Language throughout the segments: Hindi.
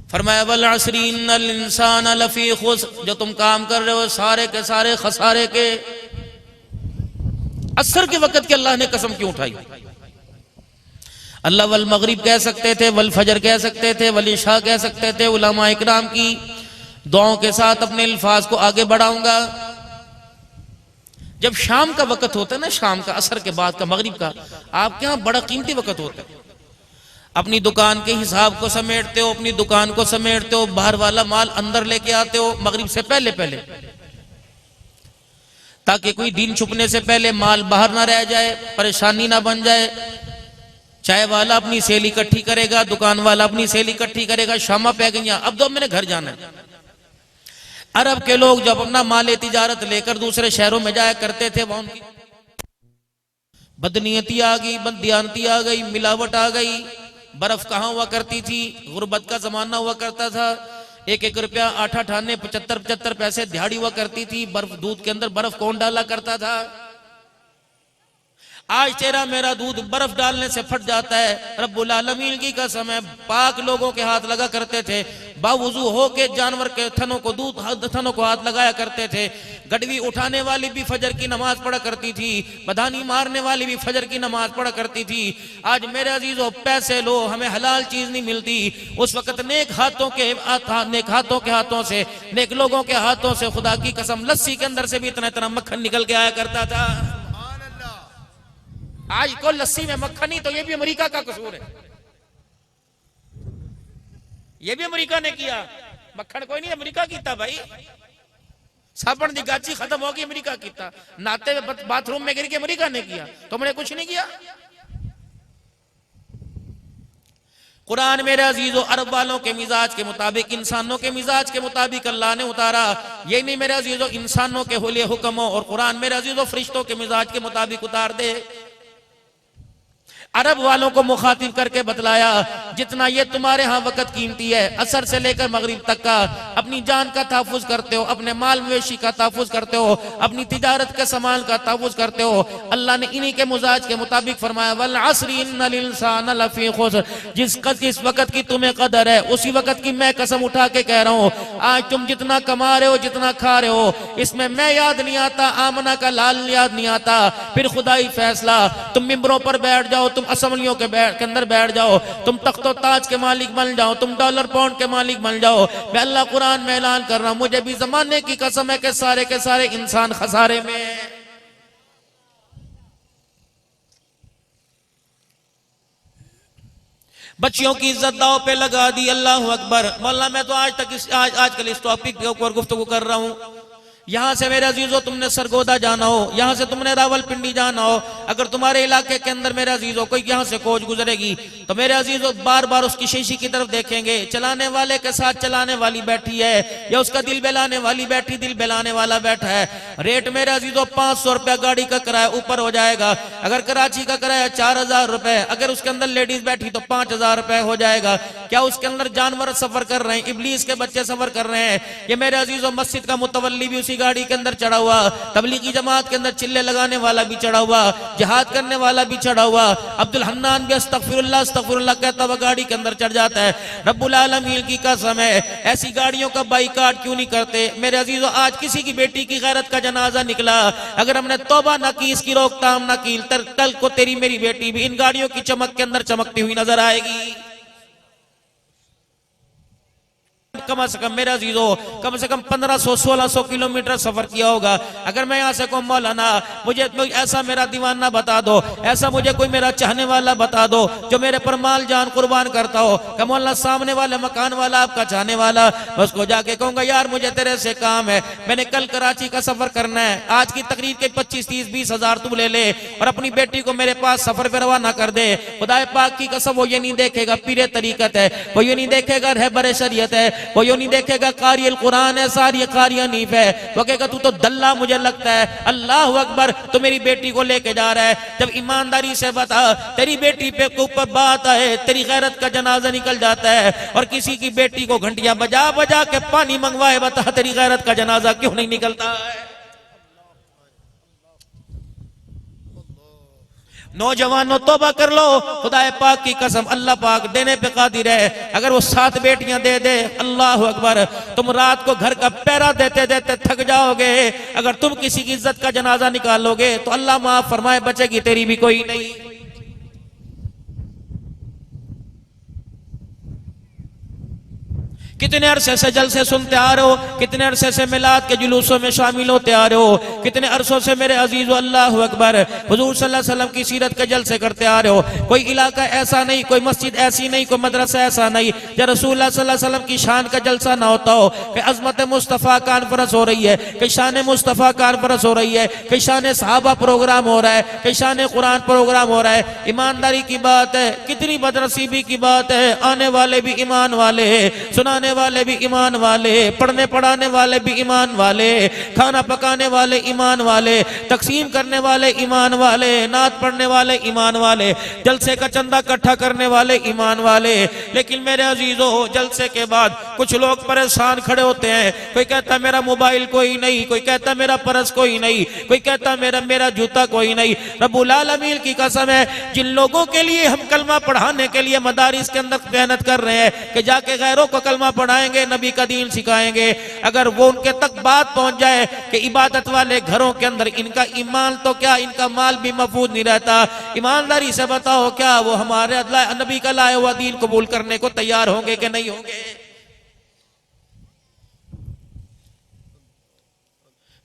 फरमाया वल अस्री इन्नल इंसान लफी खुस्र, जो तुम काम कर रहे हो सारे के सारे खसारे के। असर के वक़्त के अल्लाह ने कसम क्यों उठाई? अल्लाह वल मगरिब कह सकते थे, वल फजर कह सकते थे, वल इशा कह सकते थे। उलमा इकराम की दुआओं के साथ अपने अल्फाज को आगे बढ़ाऊंगा। जब शाम का वक़्त होता है ना, शाम का, असर के बाद का, मगरिब का, आपके यहां बड़ा कीमती वक़्त होता है। अपनी दुकान के हिसाब को समेटते हो, अपनी दुकान को समेटते हो, बाहर वाला माल अंदर लेके आते हो मगरिब से पहले पहले, ताकि कोई दिन छुपने से पहले माल बाहर ना रह जाए, परेशानी ना बन जाए। चाय वाला अपनी सेल इकट्ठी करेगा, दुकान वाला अपनी सेल इकट्ठी करेगा। शामा पै गई, अब तो मैंने घर जाना है। अरब के लोग जब अपना माल तिजारत लेकर दूसरे शहरों में जाया करते थे, वहां उनकी बदनीयती आ गई, बददियानती आ गई, मिलावट आ गई। बर्फ कहाँ हुआ करती थी? गुर्बत का जमाना हुआ करता था। 1-1 रुपया 8-8 आने 75-75 पैसे दिहाड़ी हुआ करती थी। बर्फ, दूध के अंदर बर्फ कौन डाला करता था? आज तेरा मेरा दूध बर्फ डालने से फट जाता है। रब्बुल आलमीन की कसम है, पाक लोगों के हाथ लगा करते थे, बावुजू हो के जानवर के थनों को, दूध थनों को हाथ लगाया करते थे। गडवी उठाने वाली भी फजर की नमाज पढ़ा करती थी, बधानी मारने वाली भी फजर की नमाज पढ़ा करती थी। आज मेरे अजीजों, पैसे लो, हमें हलाल चीज नहीं मिलती। उस वक्त नेक हाथों के हाथों से, नेक लोगों के हाथों से, खुदा की कसम, लस्सी के अंदर से भी इतना इतना मक्खन निकल के आया करता था। आज को लस्सी में मक्खन नहीं, तो ये भी अमेरिका का कसूर है। ये भी अमेरिका ने किया। मक्खन कोई नहीं, अमेरिका कीता भाई। साबण दी गाची खत्म होगी, अमेरिका कीता। नाते में बाथरूम में गिर के अमेरिका ने किया, तुमने कुछ नहीं किया। कुरान मेरे अजीजों अरब वालों के मिजाज के मुताबिक, इंसानों के मिजाज के मुताबिक अल्लाह ने उतारा। ये नहीं मेरे अजीजों इंसानों के हुलिये हुक्म हो, और कुरान मेरे अजीजों फरिश्तों के मिजाज के मुताबिक उतार दे। अरब वालों को मुखातिब करके बतलाया, जितना ये तुम्हारे यहाँ वक़्त कीमती है, असर से लेकर मगरिब तक का, अपनी जान का तहफ़्फ़ुज़ करते हो, अपने माल मवेशी का तहफ़्फ़ुज़ करते हो, अपनी तिजारत के सामान का तहफ़्फ़ुज़ करते हो। अल्लाह ने इन्हीं के मिजाज के मुताबिक फरमाया वल अस्री इन्नल इंसान लफ़ी खुस्र। जिस वक़्त की तुम्हें कदर है, उसी वक़्त की मैं कसम उठा के कह रहा हूँ। आज तुम जितना कमा रहे हो, जितना खा रहे हो, इसमें मैं याद नहीं आता, आमना का लाल याद नहीं आता। फिर खुदाई फैसला, तुम मिंबरों पर बैठ जाओ, तुम असम्बलियों के अंदर बैठ जाओ, तुम तख्तो ताज के मालिक बन जाओ, तुम डॉलर पाउंड के मालिक बन जाओ। मैं अल्लाह कुरान में ऐलान कर रहा हूं, मुझे भी जमाने की कसम है कि सारे के सारे इंसान खसारे में। बच्चियों की इज्जत दाव पे लगा दी। अल्लाह अकबर। मौला मैं तो आजकल इस टॉपिक के ऊपर गुफ्तगू कर रहा हूं। यहां से मेरे अजीजों तुमने सरगोदा जाना हो, यहां से तुमने रावलपिंडी जाना हो, अगर तुम्हारे इलाके के अंदर मेरे अजीजों कोई यहां से कोच गुजरेगी, तो मेरे अजीजों बार बार उसकी शीशी की तरफ देखेंगे। चलाने वाले के साथ चलाने वाली बैठी है, या उसका दिल बहलाने वाली बैठी, दिल बहलाने वाला बैठा है। रेट मेरे अजीजों 500 रुपया गाड़ी का किराया ऊपर हो जाएगा। अगर कराची का किराया 4000 रुपए, अगर उसके अंदर लेडीज बैठी तो 5000 रुपए हो जाएगा। क्या उसके अंदर जानवर सफर कर रहे हैं, इब्लीस के बच्चे सफर कर रहे हैं? ये मेरे अजीजों मस्जिद का मुतवल्ली भी उसी गाड़ी के अंदर चढ़ा हुआ, तबलीगी जमात के अंदर चिल्ले लगाने वाला भी चढ़ा हुआ, जिहाद करने वाला भी चढ़ा हुआ। अब्दुल हन्नान भी अस्तगफिरुल्लाह अस्तगफिरुल्लाह कहता हुआ गाड़ी के अंदर चढ़ जाता है। रब्बुल आलमीन की कसम है, ऐसी गाड़ियों का बाइकाट क्यों नहीं करते? मेरे अजीजों आज किसी की बेटी की गैरत का जनाजा निकला, अगर हमने तौबा न की, इसकी रोकथाम न की, कल को तेरी मेरी बेटी भी इन गाड़ियों की चमक के अंदर चमकती हुई नजर आएगी। कम से कम मेरा अजीजों कम से कम 1500-1600 किलोमीटर सफर किया होगा। अगर मैं यहाँ से कहूँ मौलाना मुझे ऐसा मेरा दीवाना बता दो, ऐसा मुझे कोई मेरा चाहने वाला बता दो जो मेरे पर माल जान कुर्बान करता हो, कि मौलाना सामने वाले मकान वाला आपका चाहने वाला, उसको जाके कहूंगा यार मुझे तेरे से काम है, मैंने कल कराची का सफर करना है, आज की तकरीर के 25-30-20 हजार तू ले ले और अपनी बेटी को मेरे पास सफर पे रवाना कर दे। खुदा पाक की कसम वो ये नहीं देखेगा पीरे तरीकत है, वो ये नहीं देखेगा रहबर शरीयत है, वो यो नहीं देखेगा कारियल कुरान है, सारी कारिया नीफ है, वो कहेगा तू तो दल्ला मुझे लगता है। अल्लाह अकबर। तो मेरी बेटी को लेके जा रहा है, जब ईमानदारी से बता, तेरी बेटी पे ऊपर बात आए, तेरी गैरत का जनाजा निकल जाता है, और किसी की बेटी को घंटियां बजा बजा के पानी मंगवाए, बता तेरी गैरत का जनाजा क्यों नहीं निकलता है? नौजवानों तौबा कर लो, खुदा पाक की कसम अल्लाह पाक देने पे कादिर है। अगर वो 7 बेटियां दे दे, अल्लाह अकबर, तुम रात को घर का पहरा देते देते थक जाओगे। अगर तुम किसी की इज्जत का जनाजा निकालोगे तो अल्लाह माफ फरमाए बचेगी तेरी भी कोई नहीं। कितने अरसे से जलसे सुनते आ रहे हो, कितने अरसे से मिलाद के जुलूसों में शामिल होते आ रहे हो, कितने अरसों से मेरे अजीज अल्लाह अकबर हुजूर सल्लल्लाहु अलैहि वसल्लम की सीरत के जलसे करते आ रहे हो। कोई इलाका ऐसा नहीं, कोई मस्जिद ऐसी नहीं, कोई मदरसा ऐसा नहीं जब रसूलुल्लाह सल्लल्लाहु अलैहि वसल्लम की शान का जलसा ना होता हो कि अजमत मुस्तफ़ा कॉन्फ्रेंस हो रही है, कि शान मुस्तफ़ा कॉन्फ्रेंस हो रही है, कि शान सहाबा प्रोग्राम हो रहा है, कि शान कुरान प्रोग्राम हो रहा है। ईमानदारी की बात है, कितनी बदनसीबी की बात है, आने वाले भी ईमान वाले, सुनाने वाले भी ईमान वाले, पढ़ने पढ़ाने वाले भी ईमान वाले, खाना पकाने वाले ईमान वाले, तकसीम करने वाले ईमान वाले, नात पढ़ने वाले ईमान वाले, जलसे का चंदा इकट्ठा करने वाले ईमान वाले। लेकिन मेरे अजीजों, जलसे के बाद कुछ लोग परेशान खड़े होते हैं। कोई कहता मेरा मोबाइल कोई नहीं, कोई कहता मेरा पर्स कोई नहीं, कोई कहता मेरा जूता कोई नहीं। रब्बुल आलमीन की कसम है, जिन लोगों के लिए हम कलमा पढ़ाने के लिए मदारिस के अंदर मेहनत कर रहे हैं कि जाके गैरों को कलमा पढ़ाएंगे, नबी का दीन सिखाएंगे, अगर वो उनके तक बात पहुंच जाए कि इबादत वाले घरों के अंदर इनका ईमान तो क्या, इनका माल भी महफूज नहीं रहता, ईमानदारी से बताओ क्या वो हमारे नबी का लाया हुआ दीन कबूल करने को तैयार होंगे कि नहीं होंगे?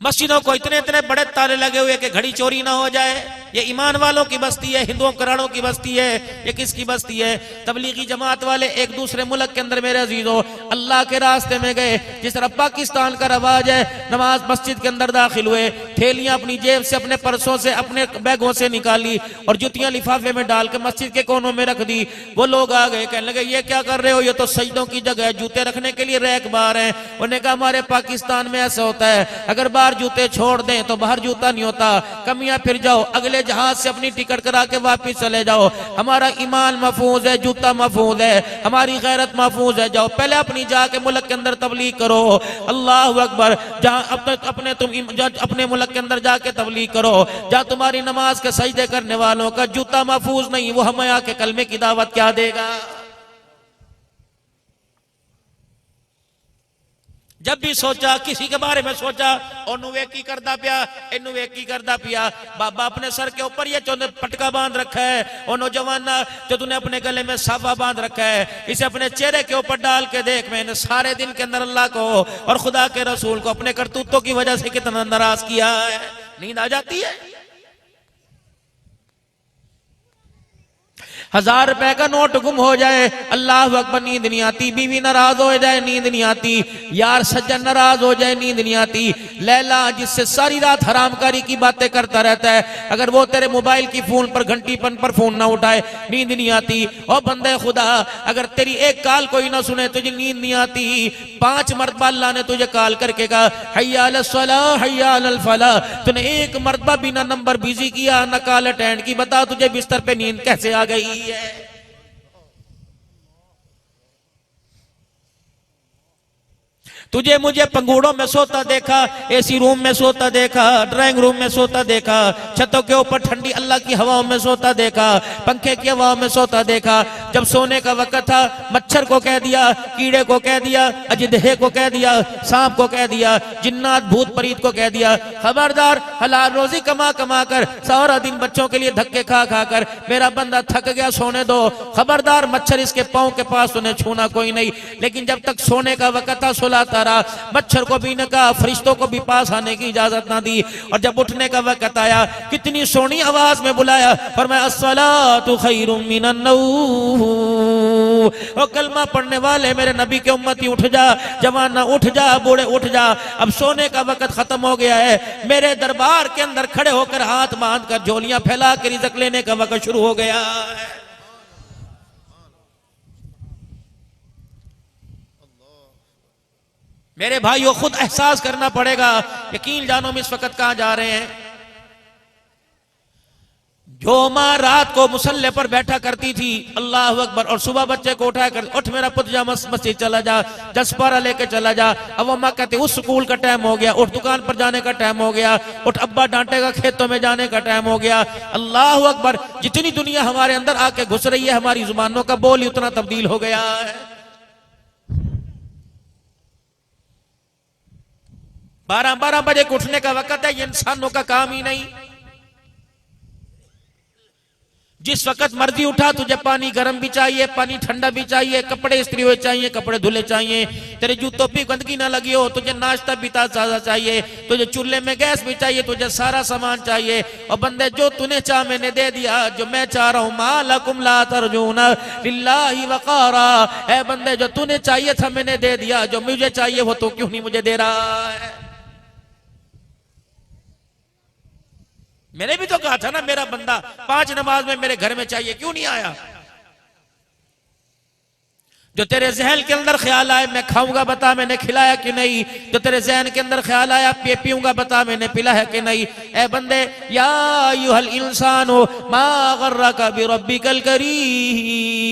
मस्जिदों को इतने इतने बड़े ताले लगे हुए कि घड़ी चोरी ना हो जाए। ये ईमान वालों की बस्ती है, हिंदुओं कराड़ों की बस्ती है, ये किसकी बस्ती है? तबलीगी जमात वाले एक दूसरे मुल्क के अंदर मेरे अजीजों अल्लाह के रास्ते में गए। जिस तरह पाकिस्तान का रवाज है, नमाज मस्जिद के अंदर दाखिल हुए, थैलियां अपनी जेब से, अपने पर्सों से, अपने बैगों से निकाली और जुतियां लिफाफे में डाल के मस्जिद के कोनों में रख दी। वो लोग आ गए, कहने लगे ये क्या कर रहे हो, ये तो सजदों की जगह है, जूते रखने के लिए रैक बाहर है। उन्होंने कहा हमारे पाकिस्तान में ऐसा होता है, अगर बाहर जूते छोड़ दें तो बाहर जूता नहीं होता, कमियां फिर जाओ, अगले जहाज से अपनी टिकट करा के वापस चले जाओ। हमारा ईमान महफूज है, जूता महफूज है, हमारी गैरत महफूज है। जाओ पहले अपनी जाके मुल्क के अंदर तबलीग करो, अल्लाह अकबर, जहां अपने मुल्क के अंदर जाके तबलीग करो, जहां तुम्हारी नमाज के सजदे करने वालों का जूता महफूज नहीं, वो हमें आके कलमे की दावत क्या देगा? जब भी सोचा, किसी के बारे में सोचा, ओनू वेकी करदा पिया, इनू वेकी करदा पिया, बाबा अपने सर के ऊपर ये जो पटका बांध रखा है, ओ नौजवाना जो तूने अपने गले में साफा बांध रखा है, इसे अपने चेहरे के ऊपर डाल के देख, मैंने सारे दिन के अंदर अल्लाह को और खुदा के रसूल को अपने करतूतों की वजह से कितना नाराज किया है। नींद आ जाती है? 1000 रुपए का नोट गुम हो जाए, अल्लाह अकबर, नींद नहीं आती। बीवी नाराज हो जाए, नींद नहीं आती। यार सज्जन नाराज हो जाए, नींद नहीं आती। लैला जिससे सारी रात हरामकारी की बातें करता रहता है, अगर वो तेरे मोबाइल की फोन पर घंटीपन पर फोन ना उठाए, नींद नहीं आती। और बंदे खुदा, अगर तेरी एक कॉल कोई ना सुने, तुझे नींद नहीं आती। 5 मरतबा अल्लाह ने तुझे कॉल करके कहा हय्या अलस सलाह हय्या अलल फलाह, तूने एक मरतबा बिना नंबर बिजी किया, ना कॉल अटेंड की, बता तुझे बिस्तर पे नींद कैसे आ गई है? तुझे मुझे पंगूड़ों में सोता देखा, एसी रूम में सोता देखा, ड्राइंग रूम में सोता देखा, छतों के ऊपर ठंडी अल्लाह की हवाओं में सोता देखा, पंखे की हवाओं में सोता देखा। जब सोने का वक्त था, मच्छर को कह दिया, कीड़े को कह दिया, अजदहे को कह दिया, सांप को कह दिया, जिन्नात भूत प्रीत को कह दिया, खबरदार, हलाल रोजी कमा कमा कर सारा दिन बच्चों के लिए धक्के खा खा कर मेरा बंदा थक गया, सोने दो। खबरदार, मच्छर इसके पांव के पास, उन्हें छूना कोई नहीं। लेकिन जब तक सोने का वक्त था, सुलाता रहा। मच्छर को भी न कहा, फरिश्तों को भी पास आने की इजाजत ना दी। और जब उठने का वक्त आया, कितनी सोनी आवाज में बुलाया, फरमाया अस्सलातु खैरुम मिनन नौम। ओ कलमा पढ़ने वाले मेरे नबी के उम्मती, उठ जा, जवाना उठ जा, बूढ़े उठ जा, अब सोने का वक्त खत्म हो गया है। मेरे दरबार के अंदर खड़े होकर हाथ बांध कर झोलियां फैला कर रिज़्क लेने का वक्त शुरू हो गया है। मेरे भाइयों, खुद एहसास करना पड़ेगा। यकीन जानो हम इस वक्त कहां जा रहे हैं। जो माँ रात को मुसल्ले पर बैठा करती थी, अल्लाह अकबर, और सुबह बच्चे को उठाया कर, उठ मेरा पुत्र जा मस्जिद चला जा, 10 पारा लेके चला जा। अब वो माँ कहती उस स्कूल का टाइम हो गया, उठ दुकान पर जाने का टाइम हो गया, उठ अब्बा डांटेगा खेतों में जाने का टाइम हो गया। अल्लाह अकबर, जितनी दुनिया हमारे अंदर आके घुस रही है, हमारी जुबानों का बोल ही उतना तब्दील हो गया है। 12 बजे उठने का वक्त है, ये इंसानों का काम ही नहीं। जिस वक्त मर्जी उठा, तुझे पानी गर्म भी चाहिए, पानी ठंडा भी चाहिए, कपड़े इस्त्री हुए चाहिए, कपड़े धुले चाहिए, तेरे जूतों पे गंदगी ना लगी हो, तुझे नाश्ता भी ताजा चाहिए, तुझे चूल्हे में गैस भी चाहिए, तुझे सारा सामान चाहिए। और बंदे जो तूने चाह मैंने दे दिया, जो मैं चाह रहा हूं, मा लकुम ला तर्जूना लिल्लाहि वक़ारा, ऐ बंदे जो तूने चाहिए था मैंने दे दिया, जो मुझे चाहिए वो तो क्यों नहीं मुझे दे रहा है। मैंने भी तो कहा था ना, मेरा बंदा 5 नमाज में मेरे घर में चाहिए, क्यों नहीं आया। जो तेरे जहन के अंदर ख्याल आए मैं खाऊंगा, बता मैंने खिलाया कि नहीं। जो तेरे जहन के अंदर ख्याल आया पीऊंगा, बता मैंने पिला है कि नहीं। ए बंदे, या अय्युहल इंसानो मा गर्रका बिरब्बिकल करीम।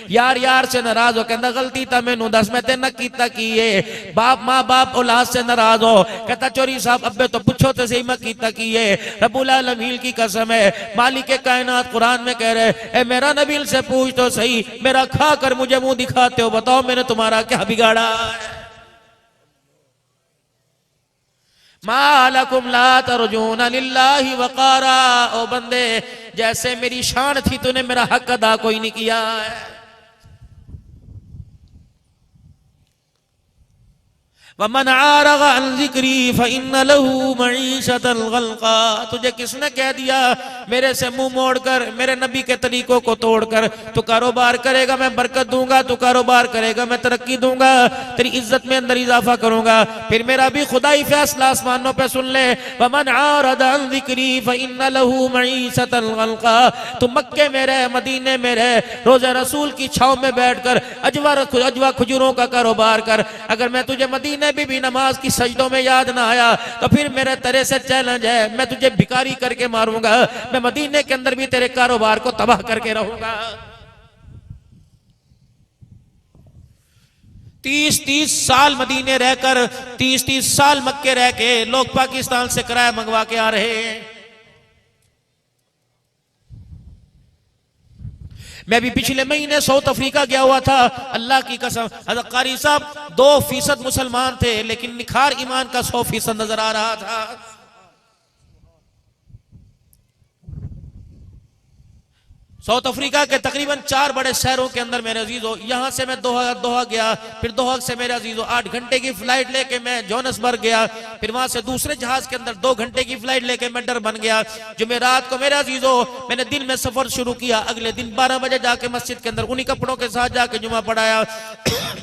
यार यार से नाराज हो, कहता गलती था मैनू दस, मैं तेरे ना कीता की है। बाप माँ बाप औलाद से नाराज हो, कहता चोरी साहब अब्बे तो पूछो तो सही मैं कीता की है। रब्बुल आलमीन की कसम है, मालिक कायनात कुरान में कह रहे, ए मेरा नबी से पूछ तो सही, मेरा खा कर मुझे मुंह दिखाते हो, बताओ मैंने तुम्हारा क्या बिगाड़ा है। मा लकुम ला तर्जूना लिल्लाहि वक़ारा। ओ बंदे, जैसे मेरी शान थी तूने मेरा हक अदा कोई नहीं किया है। वमन आरग अन ज़िक्री फ़इन्न लहू मईशतन ग़ल्क़ा। तुझे किसने कह दिया मेरे से मुंह मोड़कर, मेरे नबी के तरीकों को तोड़कर तू कारोबार करेगा मैं बरकत दूंगा, तू कारोबार करेगा मैं तरक्की दूंगा, तेरी इज्जत में अंदर इजाफा करूंगा। फिर मेरा भी खुदाई फैसला आसमानों पे सुन ले, वमन आरद अन ज़िक्री फ़इन्न लहू मईशतन ग़ल्क़ा। तू मक्के में रह, मदीने में रह, रोज़े रसूल की छांव में बैठकर अजवा खजूरों का कारोबार कर। अगर मैं तुझे मदीने भी नमाज की सजदों में याद ना आया तो फिर मेरे तेरे से चैलेंज है, मैं तुझे भिखारी करके मारूंगा, मैं मदीने के अंदर भी तेरे कारोबार को तबाह करके रहूंगा। 30-30 साल मदीने रहकर, 30-30 साल मक्के रह के लोग पाकिस्तान से किराया मंगवा के आ रहे हैं। मैं भी पिछले महीने साउथ अफ्रीका गया हुआ था, अल्लाह की कसम, हज़रत कारी साहब 2% मुसलमान थे, लेकिन निखार ईमान का 100% नजर आ रहा था। साउथ अफ्रीका के तकरीबन 4 बड़े शहरों के अंदर मेरे अजीजों, यहां से मैं दोहा गया, फिर दोहा से मेरे अजीजों 8 घंटे की फ्लाइट लेके मैं जोहान्सबर्ग गया, फिर वहां से दूसरे जहाज के अंदर 2 घंटे की फ्लाइट लेके मैं डरबन गया। जुमेरात को मेरे अजीजों मैंने दिन में सफर शुरू किया, अगले दिन 12 बजे जाके मस्जिद के अंदर उन्हीं कपड़ों के साथ जाके जुमा पढ़ाया।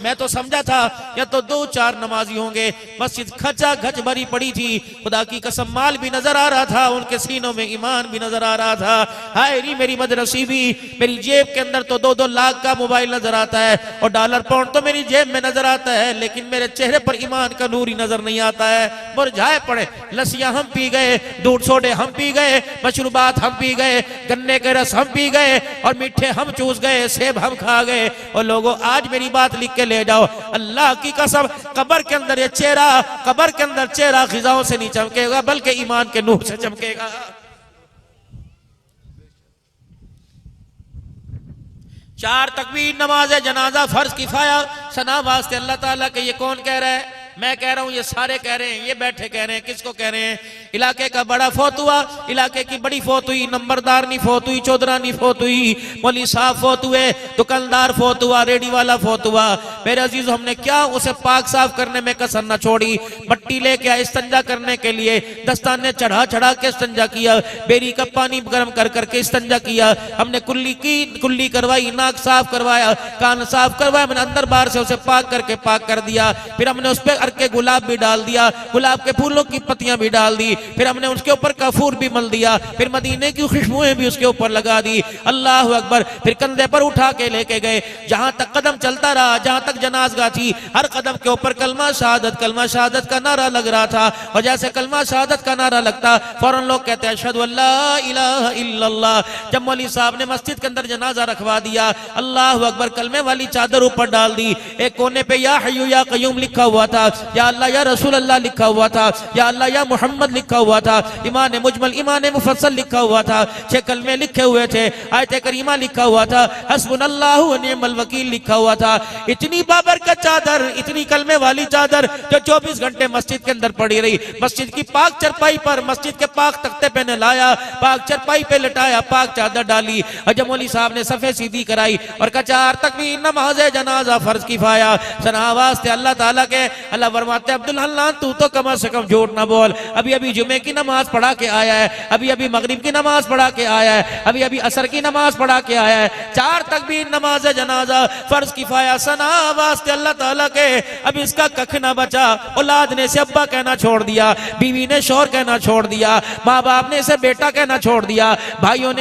मैं तो समझा था या तो 2-4 नमाजी होंगे, मस्जिद खचा खच भरी पड़ी थी। खुदा की कसम माल भी नजर आ रहा था, उनके सीनों में ईमान भी नजर आ रहा था। हाय री मेरी बदनसीबी, मेरी जेब के अंदर तो 2-2 लाख का मोबाइल नजर आता है और डॉलर पाउंड तो मेरी जेब में नजर आता है, लेकिन मेरे चेहरे पर ईमान का नूर ही नजर नहीं आता है। मुरझाए पड़े, लस्सियां हम पी गए, दूध सोडे हम पी गए, मशरूबात हम पी गए, गन्ने के रस हम पी गए और मीठे हम चूस गए, सेब हम खा गए। और लोगों आज मेरी बात लिख के ले जाओ, अल्लाह की कसम कब्र के अंदर ये चेहरा, कब्र के अंदर चेहरा खिजाओं से नहीं चमकेगा बल्कि ईमान के नूर से चमकेगा। चार तकबीर नमाज जनाजा फर्ज किफाया सना वास्ते अल्लाह ताला के। ये कौन कह रहा है? मैं कह रहा हूं, ये सारे कह रहे हैं, ये बैठे कह रहे हैं। किसको कह रहे हैं? इलाके का बड़ा फौत हुआ, इलाके की बड़ी फौत हुई, नंबरदार नहीं फौत हुई, चौधरा नहीं फौत हुई, मौली साहब फौत हुए, दुकानदार फौत हुआ, रेडी वाला फौत हुआ। मेरे अजीज, हमने क्या उसे पाक साफ करने में कसर न छोड़ी। मट्टी लेके आए इस्तंजा करने के लिए, दस्ताने चढ़ा चढ़ा के इस्तंजा किया, बेरी का पानी गर्म कर करके इस्तंजा किया। हमने कुल्ली करवाई, नाक साफ करवाया, कान साफ करवाया, मैंने अंदर बाहर से उसे पाक करके पाक कर दिया। फिर हमने उस पर के गुलाब भी डाल दिया, गुलाब के फूलों की पत्तियां भी डाल दी, फिर हमने उसके ऊपर काफूर भी मल दिया, फिर मदीने की खुशबुएं भी उसके ऊपर लगा दी। अल्लाह अकबर। फिर कंधे पर उठा के लेके गए, जहां तक कदम चलता रहा, जहां तक भयानक जनाजगा थी, हर कदम के ऊपर कलमा शहादत का नारा लग रहा था। और जैसे कलमा शहादत का नारा लगता फौरन लोग कहते हैं अशहदु अल्ला इलाहा इल्लल्लाह। जब मौलवी साहब ने मस्जिद के अंदर जनाजा रखवा दिया, अल्लाह अकबर, कलमे वाली चादर ऊपर डाल दी। एक कोने पे या हय्यू या क़य्यूम लिखा हुआ था, या अल्लाह या रसूल अल्लाह लिखा हुआ था, या अल्लाह या मोहम्मद लिखा हुआ था, ईमान मुजमल ईमान मुफस्सल लिखा हुआ था, 6 कलमे लिखे हुए थे, आयत करीमा लिखा हुआ था, हस्बुनल्लाहु व निअमल वकील लिखा हुआ था। इतनी बाबरकत चादर, इतनी कलमे वाली चादर जो 24 घंटे मस्जिद के अंदर पड़ी रही। मस्जिद की पाक चरपाई पर, मस्जिद के पाक तख्ते पे ने लाया, पाक चरपाई पे लटाया, पाक चादर डाली। और जब मौलवी साहब ने सफे सीधी कराई और कहा 4 तकबीर नमाज जनाजा फर्ज किफाया, सना वास्ते अल्लाह ताला के। अल्लाह फरमाते अब्दुल हन्नान तू तो कम से कम झूठ ना बोल, अभी अभी जुमे की नमाज पढ़ा के आया है, अभी अभी मगरिब की नमाज पढ़ा के आया है, अभी अभी असर की नमाज पढ़ा के आया है। 4 तकबीर नमाज जनाजा फर्ज किफाया, सना वास्ते अल्लाह ताला के। अब इसका कख ना बचा। औलाद ने इसे अब्बा कहना छोड़ दिया, बीवी ने शौहर कहना छोड़ दिया, माँ बाप ने इसे बेटा कहना छोड़ दिया, भाइयों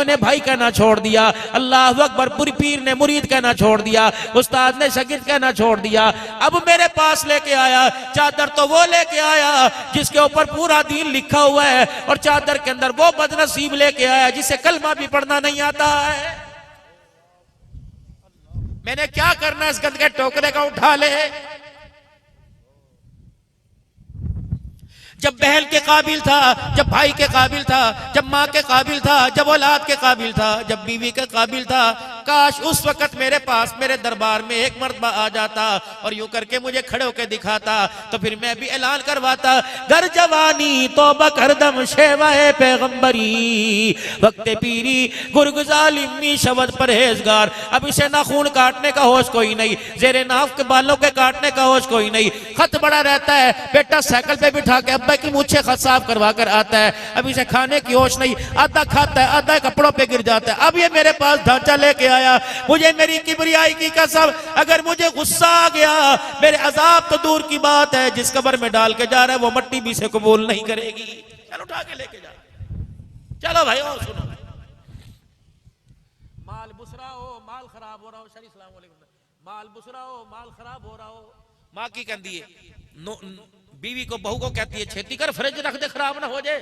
ने भाई कहना छोड़ दिया, अल्लाह अकबर, पीर ने मुरीद कहना छोड़ दिया, उस्ताद ने शागिर्द कहना छोड़ दिया। अब मेरे पास लेके आया चादर, तो वो लेके आया जिसके ऊपर पूरा दीन लिखा हुआ है, और चादर के अंदर वो बदनसीब लेके आया जिसे कलमा भी पढ़ना नहीं आता है। मैंने क्या करना, इस गंद के टोकरे का उठा ले। जब बहन के काबिल था, जब भाई के काबिल था, जब माँ के काबिल था, जब औलाद के काबिल था, जब बीवी के काबिल था, काश उस वक्त मेरे पास, मेरे दरबार में एक मर्तबा आ जाता और यूं करके मुझे खड़े होकर दिखाता, तो फिर मैं भी ऐलान करवाता, गर जवानी तौबा करदम शेवाए पैगंबरी, वक्त पीरी गुरगुजालिमी शब्द परहेजगार। अब इसे नाखून काटने का होश कोई नहीं, जेरे नाक के बालों के काटने का होश कोई नहीं। खत बड़ा रहता है, बेटा साइकिल पे बिठा के अब्बा की मुझे खत साफ करवा कर आता है। अब इसे खाने की होश नहीं, आधा खाता है, आधा कपड़ों पे गिर जाता है। अब ये मेरे पास ढांचा लेके आया, मुझे मेरी किबरियाई की कसम, अगर मुझे गुस्सा आ गया, मेरे अजाब तो दूर की बात है, जिस कब्र में डाल के जा रहा है वो मट्टी भी से कबूल नहीं करेगी। चलो उठा के लेके जा, चलो भाई। और सुनो, माल बुसरा हो, माल खराब हो रहा हो, शरी सलाम अलैकुम, माल बुसरा हो, माल खराब हो रहा हो, माँ की कहती है, बीवी को बहू को कहती है छेती कर फ्रिज रख दे खराब ना हो जाए।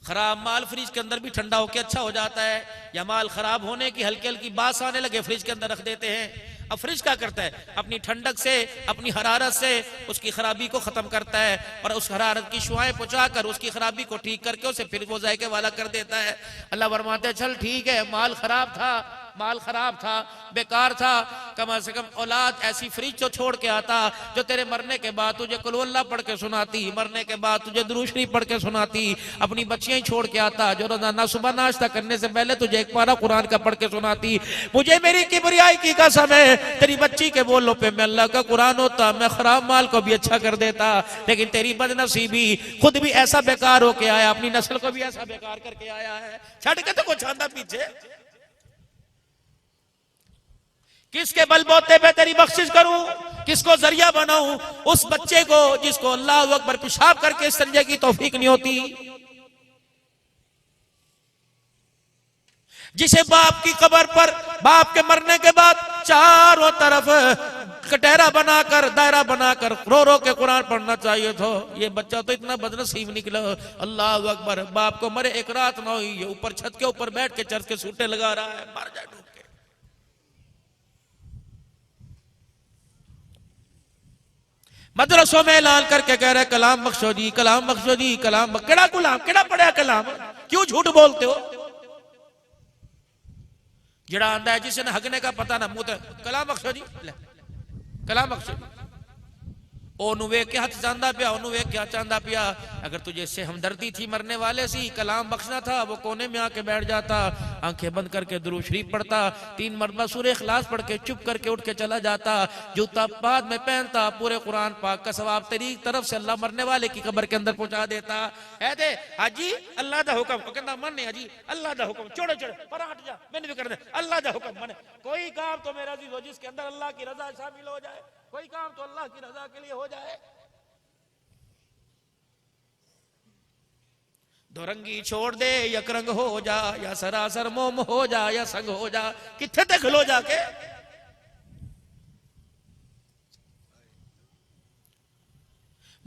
खराब माल फ्रिज के अंदर भी ठंडा होके अच्छा हो जाता है, या माल खराब होने की हल्की हल्की बास आने लगे फ्रिज के अंदर रख देते हैं। अब फ्रिज क्या करता है, अपनी ठंडक से, अपनी हरारत से उसकी खराबी को खत्म करता है, और उस हरारत की शुआएं पहुंचाकर उसकी खराबी को ठीक करके उसे फिर वो जायके वाला कर देता है। अल्लाह फरमाते चल ठीक है, माल खराब था, माल खराब था, बेकार था, कम से कम औलाद ऐसी फ्रिज तो छोड़ के आता जो तेरे मरने के बाद तुझे कुल अल्लाह पढ़ के सुनाती, मरने के बाद तुझे दुरूद शरीफ पढ़ के सुनाती, अपनी बच्चियां ही छोड़ के आता जो रोजाना सुबह नाश्ता करने से पहले तुझे एक पारा कुरान का पढ़ के सुनाती। मुझे मेरी किबरियाई की कसम है, तेरी बच्ची के बोलों पे मैं अल्लाह का कुरान होता, मैं खराब माल को भी अच्छा कर देता, लेकिन तेरी बदनसीबी, खुद भी ऐसा बेकार होके आया, अपनी नस्ल को भी ऐसा बेकार करके आया है, छड़ के तो कुछ आंदा पीछे। किसके बलबोते पे तेरी बख्शिश करूं, किसको जरिया बनाऊं, उस बच्चे को जिसको अल्लाह अकबर पेशाब करके समझे की तौफीक नहीं होती, जिसे बाप की कब्र पर, बाप के मरने के बाद चारों तरफ कटहरा बनाकर, दायरा बनाकर रो रो के कुरान पढ़ना चाहिए था, ये बच्चा तो इतना बदनसीब निकला। अल्लाह अकबर, बाप को मरे एक रात ना हुई, ये ऊपर छत के ऊपर बैठ के चर्च के सूटे लगा रहा है, मर जाए डूब के। मदरसों में ऐलान करके कह रहे कलाम बख्शो जी, कलाम बख्शो जी, कलाम केड़ा गुलाम, केड़ा पढ़ा कलाम, क्यों झूठ बोलते हो? जड़ा आंदा है जिसे हगने का पता ना मुंह, कलाम बख्शो जी, कलाम बख्शो जी, ओनू वे क्या चाहता पिया, ओनू वे क्या चाहता पिया। अगर तुझे इससे हमदर्दी थी मरने वाले सी, कलाम बख्शना था, वो कोने में आके बैठ जाता, आंखें बंद करके दुरूद शरीफ पढ़ता, 3 मरतबा सूरह इखलास पढ़ के चुप करके उठ के चला जाता, जूता बाद में पहनता, पूरे कुरान पाक का सवाब तेरी तरफ से अल्लाह मरने वाले की कब्र के अंदर पहुंचा देता है। दे हाजी अल्लाह दा हुक्म, वो कहता मन नहीं हाजी अल्लाह दा हुक्म, छोड़ो छोड़ो पर हट जा, मैंने भी कर दे अल्लाह दा हुक्म मन। कोई काम तो मेरा अजीज हो जिसके अंदर अल्लाह की रजा शामिल हो जाए, कोई काम तो अल्लाह की रजा के लिए हो जाए। दो रंगी छोड़ दे, यक रंग हो जा, या सरासर मोम हो जा, या संग हो जा, किथे ते खलो जाके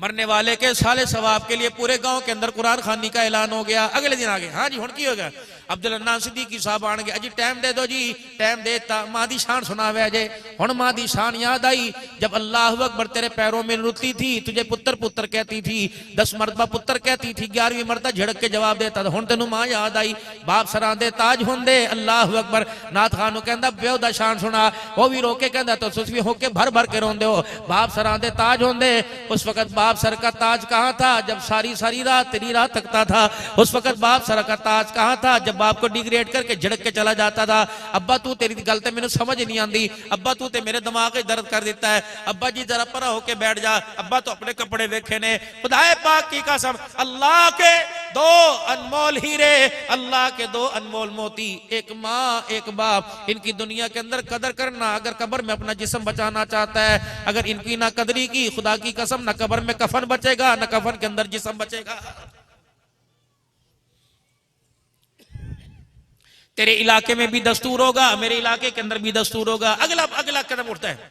मरने वाले के साले सवाब के लिए पूरे गांव के अंदर कुरान खानी का ऐलान हो गया। अगले दिन आ गए, हाँ जी हुण की हो गया, अब्दुल सिद्दीकी साहब आन गए, अजी टाइम दे दो जी, टाइम देता, मां दी शान सुनावे अजे। हुण मां दी शान याद आई, जब अल्लाह अकबर तेरे पैरों में रुलती थी, तुझे पुत्र पुत्र कहती थी, 10 मरतबा पुत्र कहती थी, 11वीं मरतबा झड़क के जवाब देता था। हुण तेनू मां याद आई, बाप सरां दे ताज होंदे। अल्लाह अकबर। नाथ खान कहंदा ब्यो दा शान सुना, वो भी रोके कहंदा तो तुसी होके भर भर के रोंदे हो, बाप सरां दे ताज होंदे। उस वक्त बाप सर का ताज कहां था? जब सारी सारी रात तेरी रात तकता था, उस वक्त बाप सर का ताज कहां था? जब बाप को डिग्रेड करके झड़क के चला जाता था। अब्बा तू तेरी गल ते मैनू समझ नहीं आती, अब्बा तू ते मेरे दिमाग में दर्द कर देता है, अब्बा जी जरा परा होके बैठ जा, अब्बा तो अपने कपड़े देखे ने। खुदाए पाक की कसम, अल्लाह के 2 अनमोल हीरे, अल्लाह के 2 अनमोल मोती, एक माँ एक बाप, इनकी दुनिया के अंदर कदर करना। अगर कब्र में अपना जिस्म बचाना चाहता है, अगर इनकी ना कदरी की, खुदा की कसम ना कब्र में कफन बचेगा, ना कफन के अंदर जिस्म बचेगा। तेरे इलाके में भी दस्तूर होगा, मेरे इलाके के अंदर भी दस्तूर होगा। अगला अगला कदम उठता है,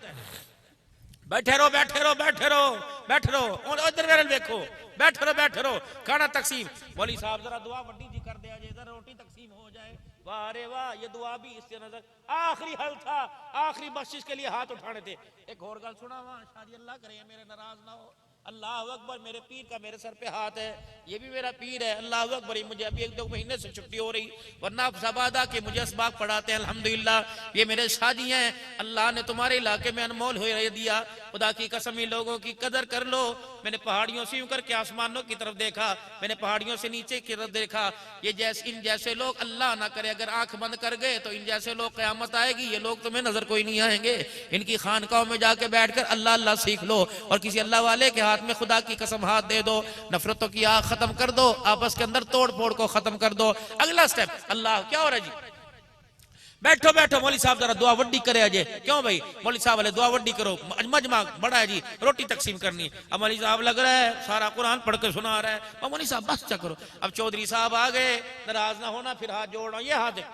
बैठे रहो बैठे रहो बैठे रहो बैठे रहो, इधर मेरे देखो, बैठे रहो, खाना तकसीम। मौलवी साहब जरा दुआ वड्डी जी कर दिया, जरा रोटी तकसीम हो जाए। वाह रे वाह, ये दुआ भी इससे नजर, आखिरी हल था, आखिरी बख्शिश के लिए हाथ उठाने थे। एक और गल सुना, वहां शादी अल्लाह करे मेरे नाराज ना हो। अल्लाह अकबर, मेरे पीर का मेरे सर पे हाथ है, ये भी मेरा पीर है। अल्लाह अकबर, मुझे अभी 1-2 महीने से छुट्टी हो रही, वरना सबादा के मुझे असबाक पढ़ाते हैं अल्हम्दुलिल्लाह। ये मेरे शादी हैं, अल्लाह ने तुम्हारे इलाके में अनमोल हो दिया। खुदा की कसम, इन लोगों की कदर कर लो। मैंने पहाड़ियों से यूं करके आसमानों की तरफ देखा, मैंने पहाड़ियों से नीचे की तरफ देखा। ये जैसे इन जैसे लोग, अल्लाह ना करे अगर आंख बंद कर गए तो इन जैसे लोग क़यामत आएगी, ये लोग तुम्हें नजर कोई नहीं आएंगे। इनकी खानकाहों में जाके बैठकर अल्लाह अल्लाह सीख लो, और किसी अल्लाह वाले के हाथ में खुदा की कसम हाथ दे दो, नफरतों की आग खत्म कर दो, आपस के अंदर तोड़ फोड़ को खत्म कर दो। अगला स्टेप, अल्लाह क्या हो रहा है जी? बैठो बैठो, मौलवी साहब जरा दुआ वड्डी करे अजय। क्यों भाई? मौलवी साहब वाले दुआ वड्डी करो, मजमा बड़ा है जी, रोटी तकसीम करनी। अब मौलवी साहब लग रहा है सारा कुरान पढ़ के सुना रहा है, और मौलवी साहब बस क्या करो। अब चौधरी साहब आ गए, नाराज ना होना, फिर हाथ जोड़ना, ये हाथ है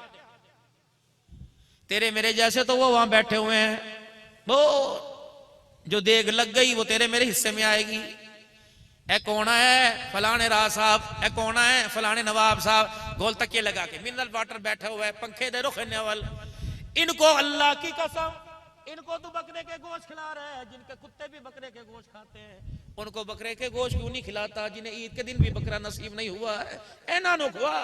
तेरे मेरे जैसे, तो वो वहां बैठे हुए हैं, वो जो देग लग गई वो तेरे मेरे हिस्से में आएगी। ए कौन है? फलाने राज साहब। ए कौन है? फलाने नवाब साहब। गोल तकिए लगा के मिनरल वाटर बैठा हुआ है, पंखे दे रुख नेवल। इनको अल्लाह की कसम, इनको तो बकरे के गोश्त खिला रहा है, जिनके कुत्ते भी बकरे के गोश्त खाते हैं, उनको बकरे के गोश्त क्यों नहीं खिलाता? जिन्हें ईद के दिन भी बकरा नसीब नहीं हुआ है, ए नानो हुआ।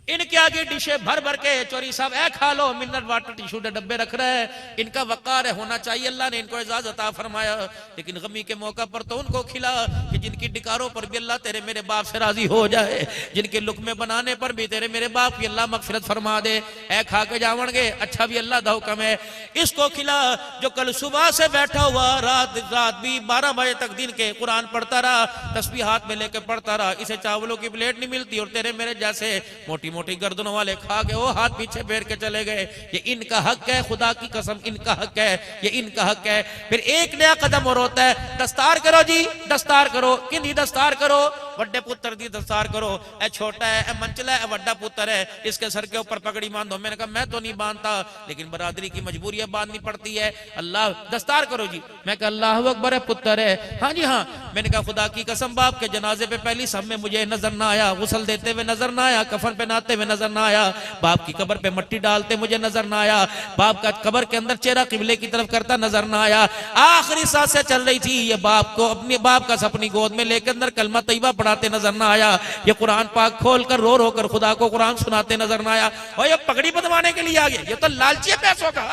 इनके आगे डिशे भर भर के चोरी साहब ए खा लो, मिनरल वाटर टिश्यू के डब्बे रख रहे हैं। इनका वकार होना चाहिए, अल्लाह ने इनको इजाजत अता फरमाया, लेकिन गमी के मौका पर तो उनको खिला कि जिनकी डिकारों पर भी अल्लाह तेरे मेरे बाप से राजी हो जाए, जिनके लुकमे बनाने पर भी तेरे मेरे बाप की अल्लाह मगफिरत फरमा दे। ए खा के जावणगे, अच्छा भी अल्लाह दा हुक्म है। इसको खिला जो कल सुबह से बैठा हुआ, रात रात भी 12 बजे तक दिन के कुरान पढ़ता रहा, तस्बीह हाथ में लेके पढ़ता रहा। इसे चावलों की प्लेट नहीं मिलती, और तेरे मेरे जैसे मोटी मोटी गर्दनों वाले खा के वो हाथ पीछे फेर के चले गए। ये इनका हक है, खुदा की कसम इनका हक है, ये इनका हक है। फिर एक नया कदम और होता है, दस्तार करो जी, दस्तार करो। किंदी दस्तार करो? बड़े पुत्र दी दस्तार करो। ए छोटा है, ए मंचला है, बड़ा पुत्र है, इसके सर के ऊपर पगड़ी बांधो। मैंने कहा मैं तो नहीं बांधता, लेकिन बरादरी की मजबूरी है, बांधनी पड़ती है। अल्लाह दस्तार करो जी। मैं कहा अल्लाह अकबर है, पुत्र है। हाँ जी हाँ। मैंने कहा खुदा की कसम, बाप के जनाजे पे पहली सब में मुझे नजर ना आया, गुसल देते हुए नजर ना आया, कफन पहनाते हुए नजर ना आया, बाप की कब्र पे मट्टी डालते मुझे नजर ना आया, बाप का कब्र के अंदर चेहरा किबले की तरफ करता नजर ना आया। आखिरी सांसें चल रही थी, ये बाप को अपने बाप का अपनी गोद में लेकर अंदर कलमा तैयबा पढ़ाते नजर ना आया, ये कुरान पाक खोल कर रो रो कर खुदा को कुरान सुनाते नजर ना आया। और ये पगड़ी बंधवाने के लिए आ गया, ये तो लालची है पैसों का।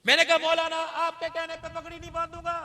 मैंने कहा मौलाना आपके कहने पे पगड़ी नहीं बांधूंगा,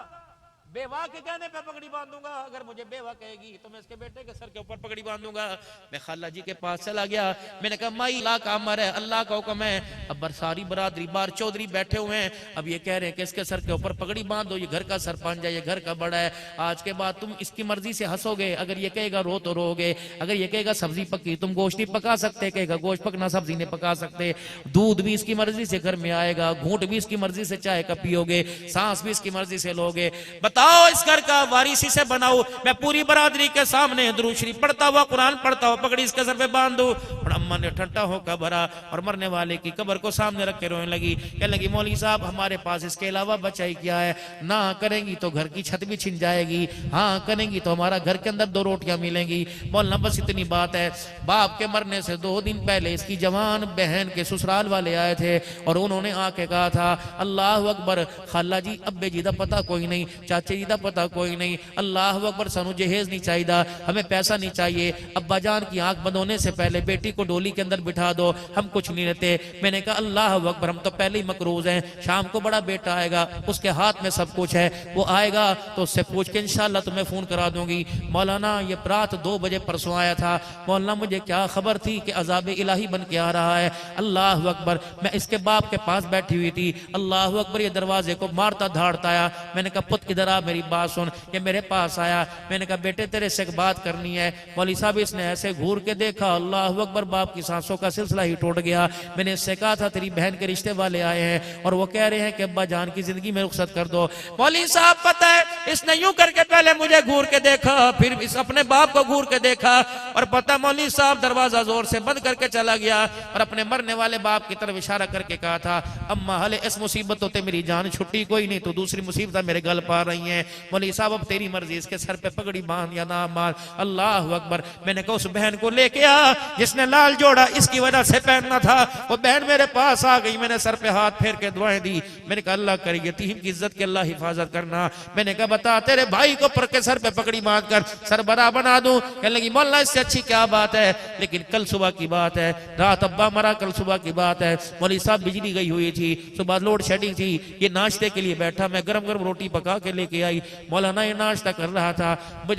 बेवा के कहने पे पगड़ी बांधूंगा। अगर मुझे बेवा कहेगी तो मैं इसके बेटे के सर के ऊपर पगड़ी बांधूंगा। मैं खाला जी के पास चला गया, मैंने कहा माई अल्लाह का अमर है, अल्लाह का हुक्म है। अब सारी बरादरी बार चौधरी बैठे हुए हैं, अब ये कह रहे हैं कि इसके सर के ऊपर पगड़ी बांध दो, ये घर का सरपंच है, ये घर का बड़ा है, आज के बाद तुम इसकी मर्जी से हंसोगे। अगर ये कहेगा रो तो रोगे, अगर ये कहेगा सब्जी पकी, तुम गोश्त नहीं पका सकते, कहेगा गोश्त पकना सब्जी नहीं पका सकते। दूध भी इसकी मर्जी से घर में आएगा, घूंट भी इसकी मर्जी से चाय का पियोगे, सांस भी इसकी मर्जी से लोगे। बता आओ इस घर का वारिसी से बनाओ, मैं पूरी बरादरी के सामने दुरूद शरीफ पढ़ता हुआ, कुरान पढ़ता हुआ पगड़ी इसके सर पे बांध दूं। और अम्मा ने ठट्टा होकर भरा और मरने वाले की कब्र को सामने रख के रोने लगी। कहने लगी मौलवी साहब हमारे पास इसके अलावा बचा ही क्या है, ना करेंगी तो घर की छत भी छिन जाएगी, हाँ करेंगी तो हमारा घर के अंदर 2 रोटियां मिलेंगी। मौलाना बस इतनी बात है। बाप के मरने से 2 दिन पहले इसकी जवान बहन के ससुराल वाले आए थे और उन्होंने आके कहा था अल्लाह अकबर, खाला जी अब्बे जी का पता कोई नहीं, चाचे जी का पता कोई नहीं, अल्लाह अकबर सानू जहेज नहीं चाहिए, हमें पैसा नहीं चाहिए, अब्बा जान की आंख बंद होने से पहले बेटी को डोली के अंदर बिठा दो, हम कुछ नहीं रहते। मैंने कहा अल्लाह अकबर, हम तो पहले ही मकरूज हैं, शाम को बड़ा बेटा आएगा उसके हाथ में सब कुछ है, वो आएगा तो उससे पूछ के इंशाल्लाह तुम्हें फोन करा दूंगी। मौलाना ये रात 2 बजे परसों आया था, मौलाना मुझे क्या खबर थी कि अजाब इलाही बन के आ रहा है। अल्लाह अकबर, मैं इसके बाप के पास बैठी हुई थी, अल्लाह अकबर ये दरवाजे को मारता धाड़ता आया। मैंने कहा पुत इधर आ, मेरी बात सुन। ये मेरे पास आया, मैंने कहा बेटे तेरे से एक बात करनी है। मौलवी साहब इसने ऐसे घूर के देखा, अल्लाह अकबर, बाप की सांसों का सिलसिला ही टूट गया। मैंने इससे कहा था तेरी बहन के रिश्ते वाले आए हैं और वो कह रहे हैं कि अब्बा जान की जिंदगी में रुखसत कर दो। मौलवी साहब पता है इसने यूं करके पहले मुझे घूर के देखा, फिर इस अपने बाप को घूर के देखा और पता मौलवी साहब दरवाजा जोर से बंद करके चला गया और अपने मरने वाले बाप की तरफ इशारा करके कहा था अम्मा हले इस मुसीबतों ते मेरी जान छुट्टी कोई नहीं, तो दूसरी मुसीबत मेरे गल पा रही हैं। मौलवी साहब अब तेरी मर्जी, इसके सर पे पगड़ी बांध या ना मार। अल्लाह अकबर। मैंने कहा उस बहन को लेके आ जिसने लाल जोड़ा इसकी वजह से पहनना था। वो बहन मेरे पास आ गई, मैंने सर पे हाथ फेर के दुआएं दी। मैंने कहा अल्लाह करे यतीम की इज्जत के अल्लाह हिफाजत करना। मैंने कहा बता तेरे भाई को पर के सर पे पगड़ी बांध कर सर बरा बना दूं। कहने लगी मौला इससे अच्छी क्या बात है, लेकिन कल सुबह की बात है, रात अब्बा मरा, कल सुबह की बात है। मौलवी साहब बिजली गई हुई थी, सुबह लोड शेडिंग थी, ये नाश्ते के लिए बैठा, मैं गरम गरम रोटी पका के लेके आई। मौलाना ये नाश्ता कर रहा था,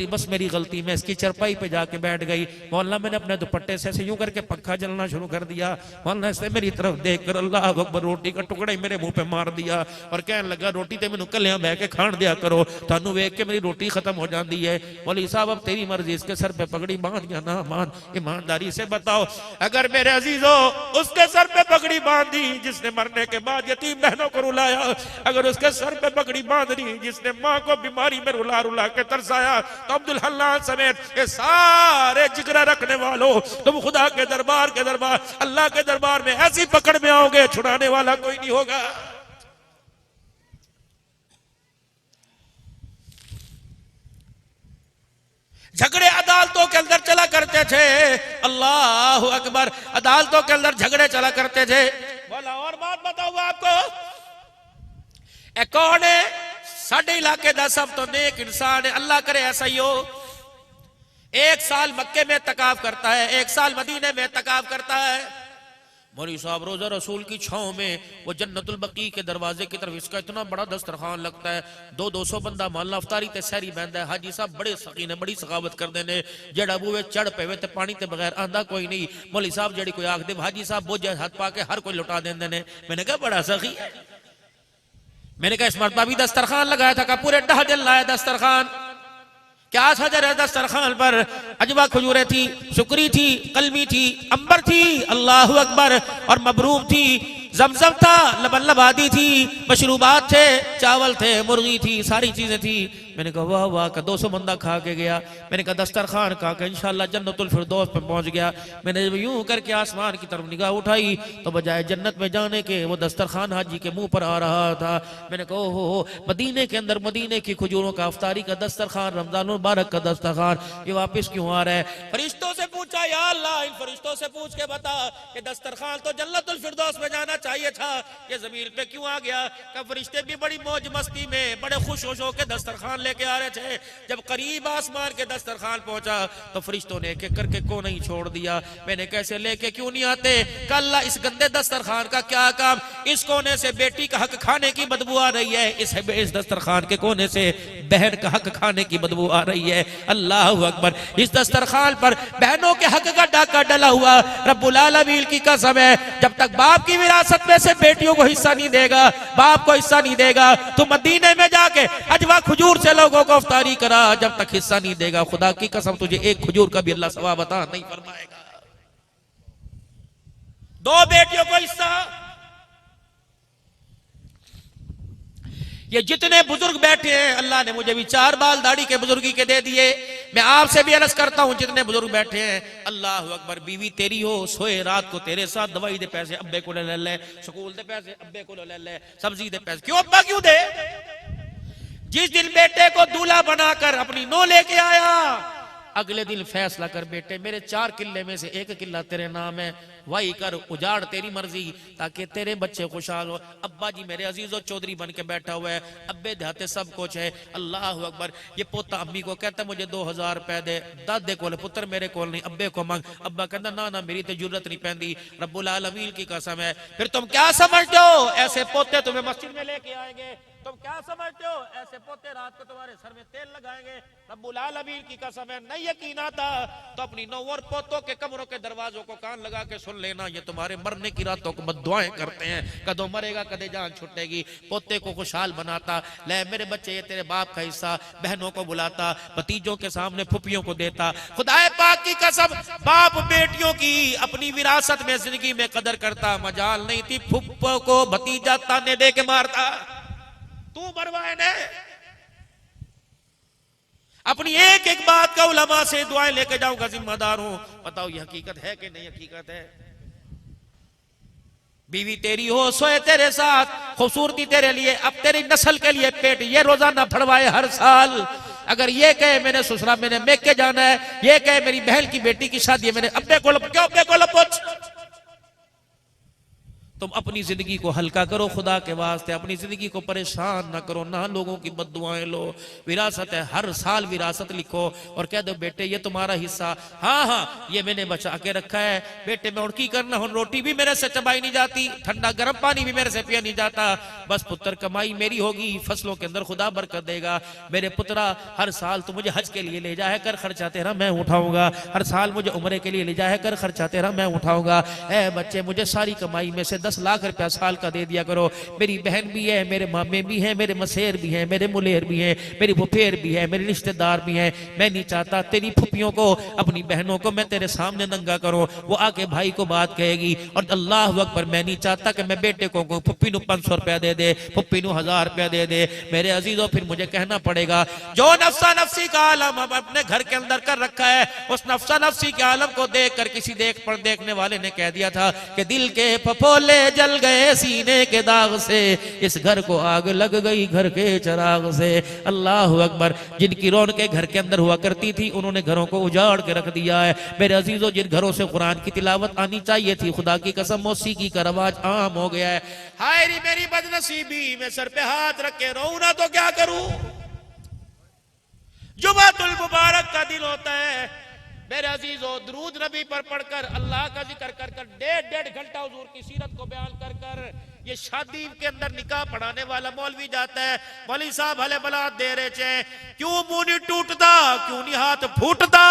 बस मेरी गलती, मैं इसकी चरपाई पे जाके बैठ गई। मौलाना मैंने अपने दुपट्टे से यूं करके पंखा चलना शुरू कर दिया। मौलाना इसने मेरी तरफ देख कर अल्लाह अकबर रोटी का टुकड़ा ही मेरे मुंह पे मार दिया और कहने लगा रोटी ते मैनू कलियां बह के खान दिया करो, थानू वेख के मेरी रोटी खत्म हो जाती है। मौलवी साहब अब तेरी मर्जी, इसके सर पे पगड़ी बांध या ना बांध, ईमानदारी से बताओ। अगर मेरे अजीजो उसके सर पे पगड़ी बांध दी जिसने मरने के बाद यतीम बहनों को रुलाया, अगर उसके सर पे पगड़ी बांध दी जिसने माँ को बीमारी में रुला रुला के तरसाया, तो अब्दुल हल्लान समेत ये सारे जिगरा रखने वालों तुम खुदा के दरबार अल्लाह के दरबार में ऐसी पकड़ में आओगे छुड़ाने वाला कोई नहीं होगा। झगड़े अदालतों के अंदर चला करते थे, अल्लाह अकबर, अदालतों के अंदर झगड़े चला करते थे। बोला और बात बताऊं आपको, कौन है साडे इलाके का सब तो नेक इंसान है, अल्लाह करे ऐसा ही हो। 1 साल मक्के में तकाफ करता है, 1 साल मदीने में तकाफ करता है। मौलवी साहब रोजा रसूल की छांव में वो जन्नतुल बकी के दरवाजे की तरफ, इसका इतना बड़ा दस्तरखान लगता है, 200 बंदा माला अफ्तारी ते सहरी बहंदा है। हाजी साहब बड़े सकीन है, बड़ी सखावत करते हैं, जेड़ा बूहे चढ़ पे ते पानी ते बगैर आंदा कोई नहीं। मौलवी साहब जेड़ी कोई आख दे हाजी साहब बोझ हाथ पा के हर कोई लुटा देंदे ने। मैंने कहा बड़ा सखी है। मैंने कहा इस मरतबा भी दस्तरखान लगाया था, का पूरे 10 दिन लाया दस्तरखान। क्या था जरा दस्तरखान पर, अजवा खजूरें थी, सुकरी थी, कलमी थी, अंबर थी, अल्लाह अकबर, और मबरूम थी, जमजम था, लबन लबादी थी, मशरूबात थे, चावल थे, मुर्गी थी, सारी चीजें थी। मैंने कहा वाह वाह, का 200 बंदा खा के गया। मैंने कहा दस्तरखान खा के इंशाल्लाह जन्नतुल फिरदौस पे पहुंच गया। मैंने जब यूं करके आसमान की तरफ निगाह उठाई तो बजाय जन्नत में जाने के वो दस्तरखान हाजी के मुंह पर आ रहा था। मैंने कहा ओहो, मदीने के अंदर मदीने की खजूरों का अफ्तारी का दस्तरखान, रमजान मुबारक का दस्तरखान, ये वापस क्यों आ रहा है? फरिश्तों से पूछा, या अल्लाह इन फरिश्तों से पूछ के बता कि दस्तरखान तो जन्नतुल फिरदौस में जाना चाहिए था, ये जमीन पे क्यों आ गया? का फरिश्ते भी बड़ी मौज मस्ती में बड़े खुश होश होकर दस्तरखान लेके आ रहे थे। जब करीब आसमान के दस्तरखान पहुंचा तो फरिश्तों ने एक एक करके को नहीं छोड़ दिया। मैंने कैसे लेके क्यों नहीं आते? कल इस गंदे दस्तरखान का क्या काम? इस कोने से बेटी का हक खाने की बदबू आ रही है, इस दस्तरखान के कोने से बहन का हक खाने की बदबू आ रही है। अल्लाह अकबर, इस दस्तरखान पर बहनों के हक का डाका डला हुआ। रब्बुल आलमीन की कसम है, जब तक बाप की विरासत में से बेटियों को हिस्सा नहीं देगा, बाप को हिस्सा नहीं देगा, तो मदीने में जाके अजवा खजूर से लोगों को अफ्तारी करा, जब तक हिस्सा नहीं देगा खुदा की कसम तुझे एक खजूर का भी अल्लाह सवाब अता नहीं फरमाएगा। 2 बेटियों को हिस्सा, ये जितने बुजुर्ग बैठे हैं, अल्लाह ने मुझे भी 4 बाल दाढ़ी के बुजुर्गी के दे दिए। मैं आपसे भी अर्ज करता हूं, जितने बुजुर्ग बैठे हैं, अल्लाह अकबर, बीवी तेरी हो, सोए रात को तेरे साथ, दवाई दे पैसे अब्बे को ले ले, स्कूल दे पैसे अब्बे को ले ले, सब्जी दे पैसे क्यों अब्बा क्यों दे? जिस दिन बेटे को दूल्हा बनाकर अपनी नो लेके आया, अगले दिन फैसला कर, बेटे मेरे 4 किले में से 1 किला तेरे नाम है, वही कर, उजाड़ तेरी मर्जी, ताकि तेरे बच्चे खुशहाल हो। अब्बा जी मेरे अजीजों चौधरी बन के बैठा हुआ है, अब्बे देहाते सब कुछ है। अल्लाह अकबर। ये पोता अम्मी को कहता मुझे 2000 रुपए दे, दादे को पुत्र मेरे को नहीं, अब्बे को मांग। अब्बा कहता ना ना मेरी तो जरूरत नहीं पैंदी, रब्बुल आलमीन की कसम है। फिर तुम क्या समझते हो ऐसे पोते तुम्हें मस्जिद में लेके आएंगे? तुम क्या समझते हो ऐसे पोते रात को तुम्हारे सर में तेल लगाएंगे? रब्बुल आलमीन की कसम है, नहीं यकीन आता तो अपनी नौ और पोतों के कमरों के दरवाजों को कान लगा के सुन लेना, ये तुम्हारे मरने की रातों को बद्दुआएं करते हैं, कदों मरेगा कदे जान छुटेगी। पोते को खुशहाल बनाता, ले मेरे बच्चे ये तेरे बाप का हिस्सा, बहनों को बुलाता, भतीजों के सामने फुफियों को देता। खुदाए पाक की कसम, बाप बेटियों की अपनी विरासत में जिंदगी में कदर करता। मजाल नहीं थी फुप्पो को भतीजा ताने दे के मारता, तू मरवाए ने। अपनी एक एक बात का उलमा से दुआएं लेके जाऊंगा, जिम्मेदार हूं। बताओ ये हकीकत है कि नहीं हकीकत है? बीवी तेरी हो, सोए तेरे साथ, खूबसूरती तेरे लिए, अब तेरी नस्ल के लिए पेट ये रोजाना फड़वाए हर साल। अगर ये कहे मैंने ससुराल मैंने मेके जाना है, ये कहे मेरी बहन की बेटी की शादी है, मैंने अब्बे को क्यों अब्बे को लपोच? तुम अपनी जिंदगी को हल्का करो खुदा के वास्ते, अपनी जिंदगी को परेशान ना करो, ना लोगों की बद्दुआएं लो। विरासत है, हर साल विरासत लिखो और कह दो बेटे ये तुम्हारा हिस्सा, हाँ हाँ ये मैंने बचा के रखा है। बेटे मैं उनकी करना हूं, रोटी भी मेरे से चबाई नहीं जाती, ठंडा गर्म पानी भी मेरे से पिया नहीं जाता। बस पुत्र कमाई मेरी होगी, फसलों के अंदर खुदा बरकत देगा। मेरे पुत्रा हर साल तू मुझे हज के लिए ले जाया कर, खर्चा तेरा मैं उठाऊंगा। हर साल मुझे उम्रे के लिए ले जाया कर, खर्चा तेरा मैं उठाऊंगा। ऐ बच्चे मुझे सारी कमाई में से 10 लाख रुपया साल का दे दिया करो। मेरी बहन भी है, मेरे मामे भी हैं, मेरे मसेर भी हैं, मेरे मुलेर भी हैं, मेरी फुफेर भी है, मेरे रिश्तेदार भी हैं। मैं नहीं चाहता तेरी फुफियों को, अपनी बहनों को मैं तेरे सामने नंगा करूं। वो आके भाई को बात कहेगी और अल्लाह अकबर, मैं नहीं चाहता कि मैं बेटे को फुप्पी नू 500 रुपया दे दे, फुप्पी नू 1000 रुपया दे दे। मेरे अजीजों फिर मुझे कहना पड़ेगा, जो नफ्सा नफ्सी का आलम हम अपने घर के अंदर कर रखा है, उस नफ्सा नफ्सी के आलम को देख कर किसी देखने वाले ने कह दिया था कि दिल के फफोले जल गए सीने के दाग से, इस घर को आग लग गई घर के चिराग से। अल्लाह अकबर। जिनकी रौनकें घर के अंदर हुआ करती थी, उन्होंने घरों को उजाड़ के रख दिया है। मेरे अजीजों, जिन घरों से कुरान की तिलावत आनी चाहिए थी, खुदा की कसम मौसीकी का रवाज आम हो गया है। हाय रे मेरी बदनसीबी, मैं सर पे हाथ रख के रोऊं ना तो क्या करूं? जुमातुल मुबारक का दिन होता है मेरे अजीजों, दुरूद नबी पर पढ़कर, अल्लाह का जिक्र कर कर, 1.5 घंटा हुजूर की सीरत को बयान कर कर, ये शादी के अंदर निकाह पढ़ाने वाला मौलवी जाता है, मौलवी साहब हले बलात दे रहे चे, क्यों मुंह नहीं टूटता, क्यों नहीं हाथ फूटता?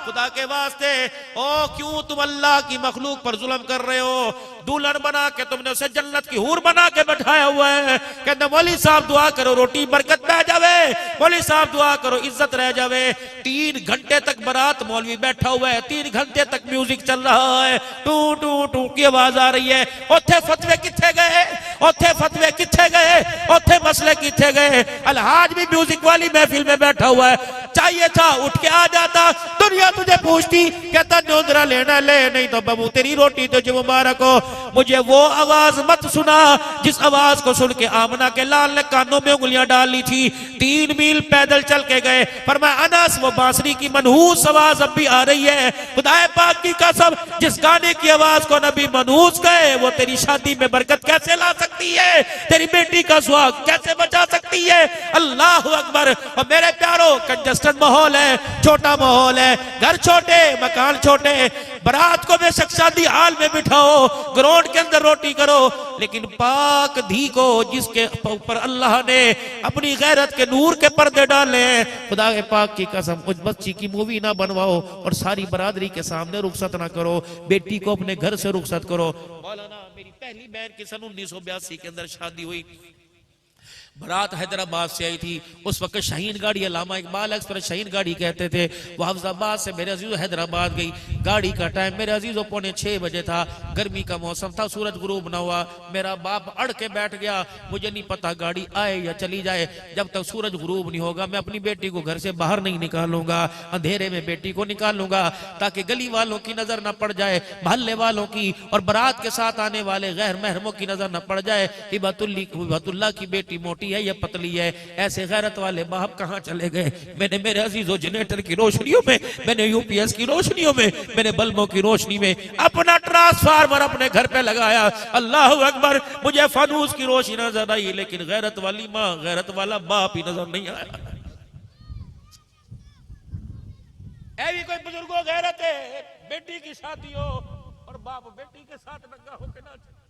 खुदा के वास्ते ओ क्यों तुम अल्लाह की मखलूक पर जुल्म कर रहे हो? दुल्हन बना के तुमने उसे जन्नत की हूर बना के बैठाया हुआ है। कहते मौलवी साहब दुआ करो रोटी बरकत रह जावे, मौलवी साहब दुआ करो इज्जत रह जावे। 3 घंटे तक बारात मौलवी बैठा हुआ है, 3 घंटे तक म्यूजिक चल रहा है, टू टू टू की आवाज आ रही है। ओथे फतवे किथे गए? ओथे फतवे किथे गए? ओथे मसले किथे गए? अलहाज भी म्यूजिक वाली महफिल में बैठा हुआ है, चाहिए था उठ के आ जाता, दुनिया तुझे पूछती, कहता न्योंदरा लेना ले, नहीं तो बाबू तेरी रोटी तुझे मुबारक हो। मुझे वो आवाज मत सुना जिस आवाज को सुन के आमना के लाल ने कानों में उंगलियां डाल ली थी। 3 मील पैदल चल के गए, फरमाया अनस वो बांसुरी की मनहूस आवाज अब भी आ रही है। खुदाए पाक की कसम, जिस गाने की आवाज को नबी मनहूस गए, वो तेरी शादी में बरकत कैसे ला सकती है? तेरी बेटी का सुहाग कैसे बचा सकती है? अल्लाह अकबर। और मेरे प्यारो, कंजस्टेड माहौल है, छोटा माहौल है, घर छोटे, मकान छोटे, बारात को बेशक शादी हाल में बिठाओ, ग्राउंड के अंदर रोटी करो, लेकिन पाक धी को जिसके ऊपर अल्लाह ने अपनी गैरत के नूर के पर्दे डाले, खुदा के पाक की कसम उस बच्ची की मूवी ना बनवाओ और सारी बरादरी के सामने रुखसत ना करो। बेटी को अपने घर से रुखसत करो। मौलाना, मेरी पहली बहन की सन 1982 के अंदर शादी हुई। बारात हैदराबाद से आई थी। उस वक्त शाहीन गाड़ी, अल्लामा इकबाल एक्सप्रेस शाहीन गाड़ी कहते थे, वो हफ्जाबाद से मेरे अजीजों हैदराबाद गई। गाड़ी का टाइम मेरे अजीजों 6:45 बजे था, गर्मी का मौसम था, सूरज गुरूब ना हुआ। मेरा बाप अड़ के बैठ गया, मुझे नहीं पता गाड़ी आए या चली जाए, जब तक सूरज गुरूब नहीं होगा मैं अपनी बेटी को घर से बाहर नहीं निकालूंगा, अंधेरे में बेटी को निकालूंगा ताकि गली वालों की नजर न पड़ जाए, मोहल्ले वालों की और बारात के साथ आने वाले गैर महरमों की नजर न पड़ जाए। हिबतुल्लाह की बेटी मोटी है या पतली है, ऐसे गैरत वाले बाप कहां चले गए? मैंने मेरे अजीजों जनरेटर की रोशनियों में, मैंने यूपीएस की रोशनियों में, मैंने बल्बों की रोशनी में अपना ट्रांसफार्मर अपने घर पे लगाया। अल्लाह अकबर, मुझे फानूस की रोशनी नजर आई, लेकिन गैरत वाली माँ, गैरत वाला बाप ही नजर नहीं आया। ऐसी कोई बुजुर्गों गैरत है, बेटी की शादी हो और बाप बेटी के साथ नंगा होके ना चले।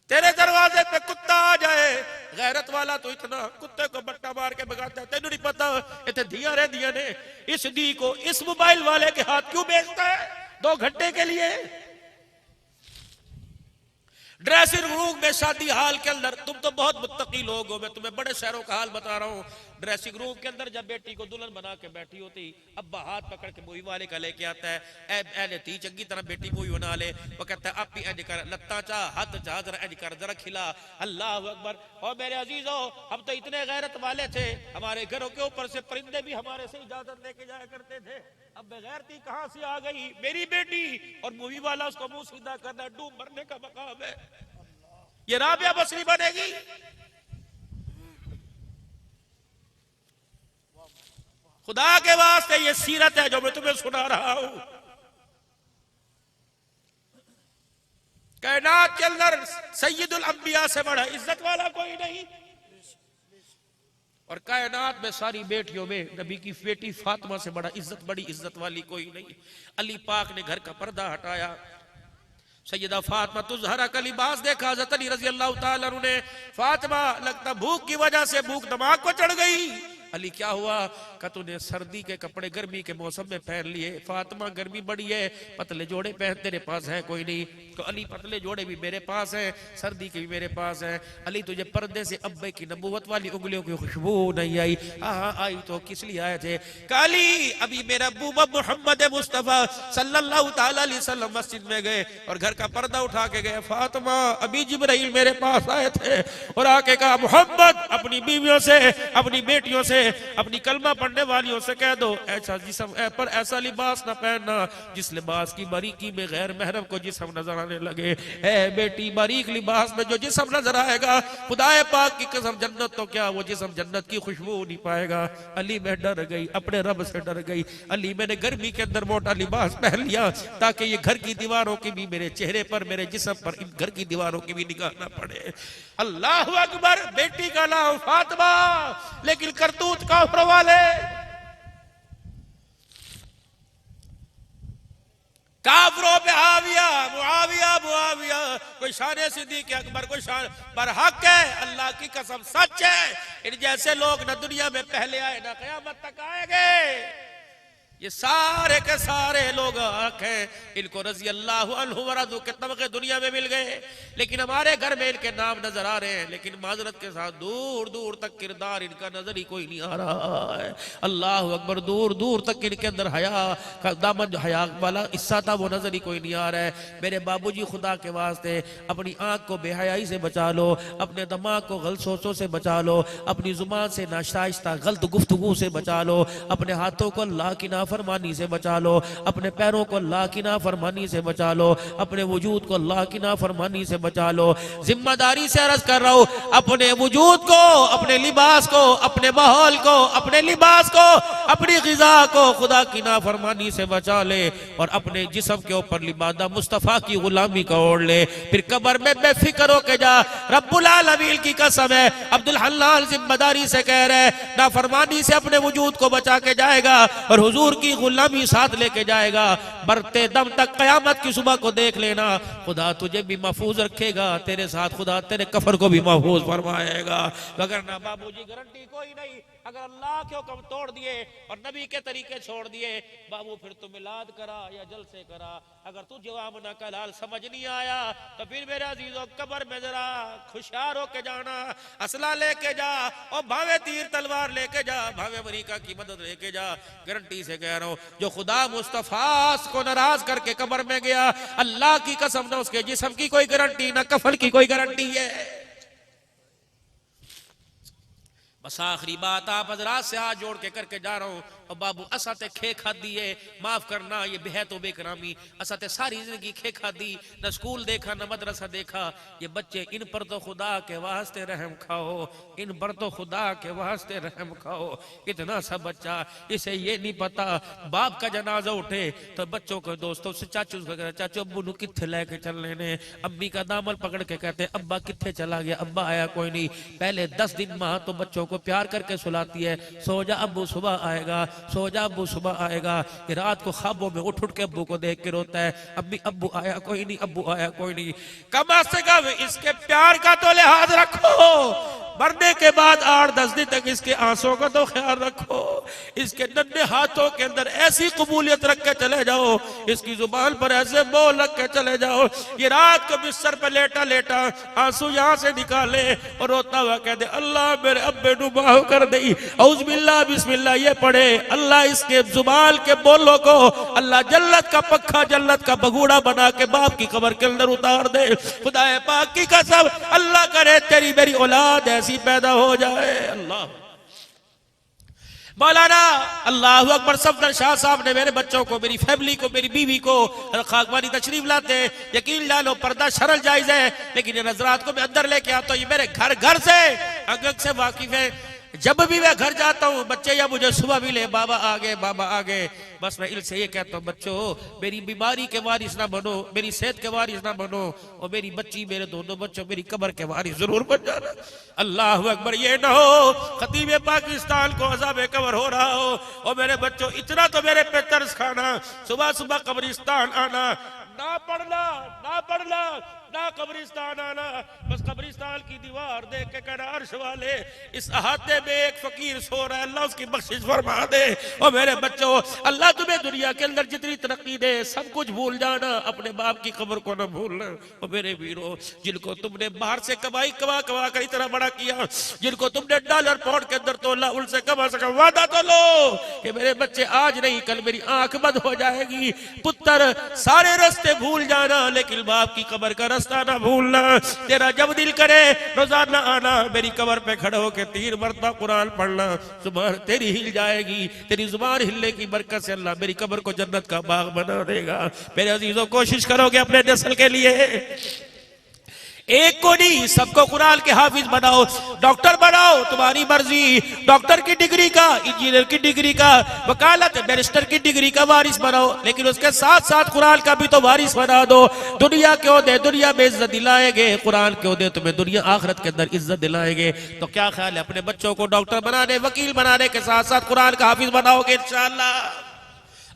तेरे दरवाजे पे कुत्ता आ जाए, गैरत वाला तो इतना कुत्ते को बट्टा मार के भगाता है। तेनू नहीं पता इतने दिया रे दिया ने इस डी को इस मोबाइल वाले के हाथ क्यों बेचता है 2 घंटे के लिए? ड्रेसिंग रूम में शादी हाल के अंदर, तुम तो बहुत मुत्तकी लोग हो, मैं तुम्हें बड़े शहरों का हाल बता रहा हूँ। ड्रेसिंग रूम के अंदर जब बेटी को दुल्हन बना के बैठी होती, अब्बा हाथ पकड़ के मूवी वाले का लेके आता है, ए थी चंगी तरह बेटी मूवी बना ले। वो कहता है आप भी इंज कर, लत्ता चाह हाथ चाह, जरा इंज कर, जरा खिला। अल्लाह अकबर। और मेरे अजीजों, हम तो इतने गैरत वाले थे, हमारे घरों के ऊपर से परिंदे भी हमारे से इजाजत लेके जाया करते थे। अब बेगैरती कहां से आ गई? मेरी बेटी और मूवी वाला उसको मुंह सीधा करना डूब मरने का मकाम है। ये राबिया बसरी बनेगी? खुदा के वास्ते ये सीरत है जो मैं तुम्हें सुना रहा हूं। कायनात के अंदर सैयदुल अंबिया से बड़ा इज्जत वाला कोई नहीं, और कायनात में सारी बेटियों में नबी की बेटी फातिमा से बड़ी इज्जत वाली कोई नहीं। अली पाक ने घर का पर्दा हटाया, सैयदा फातिमा तुज़हरा का लिबास देखा। हज़रत अली रज़ी अल्लाह ताला अन्हु ने, फातिमा लगता भूख की वजह से भूख दिमाग को चढ़ गई। अली क्या हुआ? का तूने सर्दी के कपड़े गर्मी के मौसम में पहन लिए। फातिमा गर्मी बड़ी है, पतले जोड़े पहन, तेरे पास है कोई नहीं? तो अली पतले जोड़े भी मेरे पास है, सर्दी के भी मेरे पास है। अली तुझे पर्दे से अब्बे की नबूवत वाली उंगलियों की खुशबू नहीं आई? हाँ आई तो किस लिए आए थे? काली अभी मेरा अब्बू मोहम्मद मुस्तफा सल्लल्लाहु ताला अलैहि वसल्लम मस्जिद में गए और घर का पर्दा उठा के गए। फातिमा अभी जिब्राइल मेरे पास आए थे और आके कहा, मोहम्मद अपनी बीवियों से, अपनी बेटियों से, अपनी कलमा पढ़ने वालियों से कह दो ऐसा जिस्म पर ऐसा लिबास ना पहनना जिस लिबास की बारीकी में गैर महरम को जिस्म नजर आने लगे। है बेटी, बारीक लिबास में जो जिस्म नजर आएगा, खुदाए पाक की कसम जन्नत तो क्या वो जिस्म जन्नत की खुशबू नहीं पाएगा। अली मैं डर गई, अपने रब से डर गई। अली मैंने गर्मी के अंदर मोटा लिबास पहन लिया ताकि ये घर की दीवारों की भी मेरे चेहरे पर, मेरे जिस्म पर, इन घर की दीवारों की भी निगाह ना पड़े। अल्लाह अकबर। बेटी का नाम फातिमा, लेकिन करतूत काफिर वाले। काफिरों पे हाविया मुआविया मुआविया, कोई शान सिद्दीक़ अकबर, कोई शान पर हक है, अल्लाह की कसम सच है। इन जैसे लोग न दुनिया में पहले आए ना क़यामत तक आएंगे। ये सारे के सारे लोग हक हैं, इनको रज़ी अल्लाह अन्हु व रज़ू के तबक़े दुनिया में मिल गए, लेकिन हमारे घर में इनके नाम नजर आ रहे हैं, लेकिन माजरत के साथ दूर दूर तक किरदार इनका नजर ही कोई नहीं आ रहा है। अल्लाह अकबर। दूर दूर तक इनके अंदर हया का दामन, जो हया वाला हिस्सा था वो नजर ही कोई नहीं आ रहा है। मेरे बाबूजी खुदा के वास्ते अपनी आंख को बेहयाई से बचा लो, अपने दिमाग को गलत सोचों से बचा लो, अपनी जुबान से नाशाइस्ता गलत गुफ्तगू से बचा लो, अपने हाथों को अल्लाह की नाफरमानी से बचा लो, अपने पैरों को अल्लाह की नाफरमानी से बचा लो, अपने वजूद को अल्लाह की नाफरमानी से बचा लो। जिम्मेदारी से अर्ज कर रहा हूं, अपने वजूद को, अपने लिबास को, अपने माहौल को, अपने लिबास को, अपनी ग़िज़ा को खुदा की नाफरमानी से बचा ले और अपने जिस्म के ऊपर लिबादा मुस्तफ़ा की गुलामी का ओढ़ ले। फिर कब्र में बेफिक्र होके जा। रब्बुल आलमीन की कसम है, अब्दुल हल्लाल जिम्मेदारी से कह रहे, नाफरमानी से अपने वजूद को बचा के जाएगा और हुजूर की गुलामी साथ लेके जाएगा। मरते दम तक क़यामत की सुबह को देख लेना, खुदा तुझे भी महफूज रखेगा, तेरे साथ खुदा तेरे कफर को भी महफूज फरमाएगा। वगरना बाबूजी गारंटी कोई नहीं। अगर अल्लाह के हुक्म तोड़ दिए और नबी के तरीके छोड़ दिए, बाबू फिर तू मिलाद करा या जलसे करा। अगर तू जवाब ना कलाल समझ नहीं आया तो फिर मेरे अजीजों कब्र में जरा खुशियार होके जाना, असला लेके जा और भावे तीर तलवार लेके जा, भावे अमेरिका की मदद लेके जा। गारंटी से कह रहा हूं, जो खुदा मुस्तफा को नाराज करके कब्र में गया, अल्लाह की कसम ना उसके जिस्म की कोई गारंटी ना कफन की कोई गारंटी है। बस आखिरी बात आप हजरात से हाथ जोड़ के करके जा रहा हूं। और बाबू असाते खे खादी है, माफ करना ये बेहद बेकरामी, असाते सारी जिंदगी खे खादी, न स्कूल देखा न मदरसा देखा। ये बच्चे इन पर तो खुदा के वास्ते रहम खाओ, इन पर तो खुदा के वास्ते रहम खाओ। इतना सा बच्चा, इसे ये नहीं पता बाप का जनाजा उठे तो बच्चों को दोस्तों से चाचू चाचू अब्बू नु किथे लेके चलने ने, अम्मी का दामन पकड़ के कहते अब्बा किथे चला गया, अब्बा आया कोई नहीं। पहले 10 दिन माँ तो बच्चों को प्यार करके सुलाती है, सो जा अब्बू सुबह आएगा, सो जा अब्बू सुबह आएगा। ये रात को ख्वाबों में उठ उठ के अब्बू को देख के रोता है, अम्मी अब्बू आया कोई नहीं, अब्बू आया कोई नहीं। कम से कम इसके प्यार का तो लिहाज रखो, मरने के बाद 8-10 दिन तक इसके आंसुओं का तो ख्याल रखो। इसके नन्हे हाथों के अंदर ऐसी कबूलियत रख के चले जाओ, इसकी जुबान पर ऐसे बोल रख के चले जाओ। ये रात को बिस्तर पर लेटा लेटा आंसू यहाँ से निकाले और रोता हुआ कह दे अल्लाह मेरे अब्बे नु माफ कर दे, औज़ बिल्लाह बिस्मिल्लाह ये पढ़े, अल्लाह इसके जुबान के बोलों को अल्लाह जन्नत का पक्का जन्नत का बगूड़ा बना के बाप की कब्र के अंदर उतार दे। खुदा पाक की कसम अल्लाह करे तेरी मेरी औलाद ऐसी पैदा हो जाए। अल्लाह मौलाना अल्लाह अकबर सफदर शाह साहब ने मेरे बच्चों को, मेरी फैमिली को, मेरी बीवी को खाकवानी तशरीफ लाते। यकीन डालो पर्दा शरल जायज है, लेकिन ये नजरात को मैं अंदर लेके आता हूँ। ये मेरे घर घर से अंग अंग से वाकिफ है। जब भी मैं घर जाता हूँ बच्चे या मुझे सुबह मिले बाबा आ गए बाबा आ गए, बस मैं इनसे ये कहता हूँ बच्चों मेरी बीमारी के वारिस ना बनो, मेरी सेहत के वारिस ना बनो, और मेरी बच्ची मेरे दोनों बच्चों मेरी कब्र के वारिस जरूर बन जाना। अल्लाह अकबर, ये ना हो खतीब पाकिस्तान को अज़ाब कब्र हो रहा हो और मेरे बच्चों इतना तो मेरे पे तरस खाना, सुबह सुबह कब्रिस्तान आना, ना पढ़ना ना पढ़ना ना कब्रिस्तान आना, बस कब्रिस्तान की दीवार देख के कहना अर्श वाले इस अहाते में एक फकीर सो रहा है, अल्लाह उसकी बख्शिश फरमा दे। और मेरे बच्चों अल्लाह तुम्हें दुनिया के अंदर जितनी तरक्की दे सब कुछ भूल जाना, अपने बाप की कब्र को न भूलना। और मेरे वीरों जिनको तुमने बाहर से कमाई कमा कमा कर इतना बड़ा किया, जिनको तुमने डॉलर पाउंड के अंदर तोला, उनसे कम से कम वादा तो लो कि मेरे बच्चे आज नहीं कल मेरी आंख बंद हो जाएगी। पुत्र सारे रास्ते भूल जाना लेकिन बाप की कब्र का रास्ता ना भूलना। तेरा जब दिल करे रोजाना आना, मेरी कब्र पे खड़े होके 3 मरतबा कुरान पढ़ना, जुबान तेरी हिल जाएगी। तेरी जुबान हिलने की बरकत से अल्लाह मेरी कब्र को जन्नत का बाग बना देगा। मेरे अजीजों कोशिश करोगे अपने नस्ल के लिए एक को नहीं सबको कुरान के हाफिज बनाओ, डॉक्टर बनाओ तुम्हारी मर्जी, डॉक्टर की डिग्री का, इंजीनियर की डिग्री का, वकालत बैरिस्टर की डिग्री का वारिस बनाओ, लेकिन उसके साथ साथ कुरान का भी तो वारिस बना दो। दुनिया के ओहदे दुनिया में इज्जत दिलाएंगे, कुरान के ओहदे तुम्हें दुनिया आखिरत के अंदर इज्जत दिलाएंगे। तो क्या ख्याल है अपने बच्चों को डॉक्टर बनाने वकील बनाने के साथ साथ कुरान का हाफिज बनाओगे इंशाअल्लाह।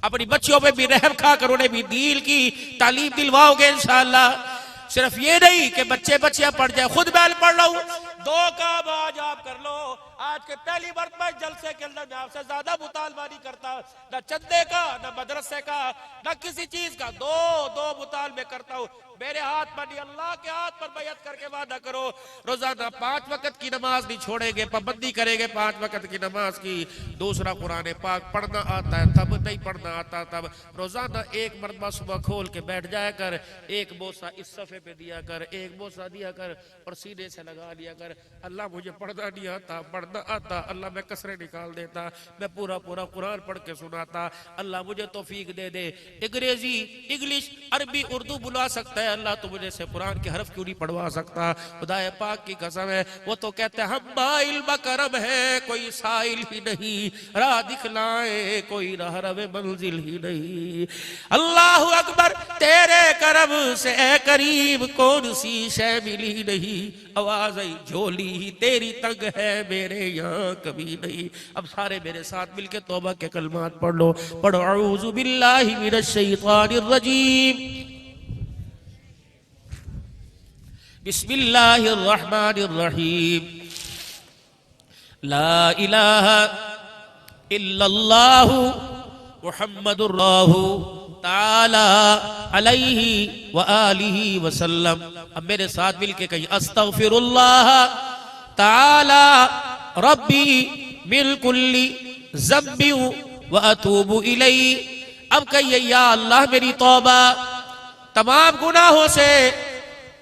अपनी बच्चियों पे भी रहम खाकर उन्हें भी दीन की तालीम दिलवाओगे इंशाअल्लाह। सिर्फ ये नहीं कि बच्चे बच्चियां पढ़ जाए, खुद मैं पढ़ रहा हूं। 2 काम आज आप कर लो। आज के पहली मरतबा जलसे के अंदर मैं आपसे ज्यादा मुतालबा नहीं करता, न चंदे का न मदरसे का न किसी चीज का, 2 मुतालबे करता हूं। मेरे हाथ पर नहीं अल्लाह के हाथ पर बैत करके वादा करो रोजाना 5 वक्त की नमाज नहीं छोड़ेंगे, पाबंदी करेंगे 5 वक्त की नमाज की। दूसरा कुरान पाक पढ़ना आता है तब, नहीं पढ़ना आता तब। रोजाना 1 मरतबा सुबह खोल के बैठ जाया कर, 1 बोसा इस सफे पे दिया कर, 1 बोसा दिया कर और सीने से लगा लिया कर। अल्लाह मुझे पढ़ना नहीं आता, पढ़ना आता, अल्लाह मैं कसरे निकाल देता, मैं पूरा पूरा कुरान पढ़ के सुनाता, अल्लाह मुझे तौफीक दे दे। अंग्रेजी इंग्लिश अरबी उर्दू बुला सकता है अल्लाह, तो मुझे से कुरान के हरफ क्यों नहीं पढ़वा सकता? खुदाए पाक की कसम है, वो तो कहते हैं हम माइल बकरम है कोई साइल ही नहीं, राह दिखलाए कोई राह रवे मंजिल ही नहीं। अल्लाह अकबर, तेरे करम से ए करीब कौन सी शय मिली नहीं, आवाज आई झोली ही तेरी तंग है मेरे यहाँ कभी नहीं। अब सारे मेरे साथ मिलके तौबा के कलमात पढ़ लो, पढ़ो अऊज़ु बिल्लाहि मिनश शैतानिर रजीम, बिस्मिल्लाहिर रहमानिर रहीम, ला इलाहा इल्लल्लाहु मुहम्मदुर ताला अलैहि व आलिहि वसल्लम। अब मेरे साथ मिलके कहिए अस्तगफिरुल्लाह ताला रब्बी मिन कुल्ली ज़म्बि व अतूबु इलैहि। अब कहिए या अल्लाह मेरी तौबा तमाम गुनाहों से,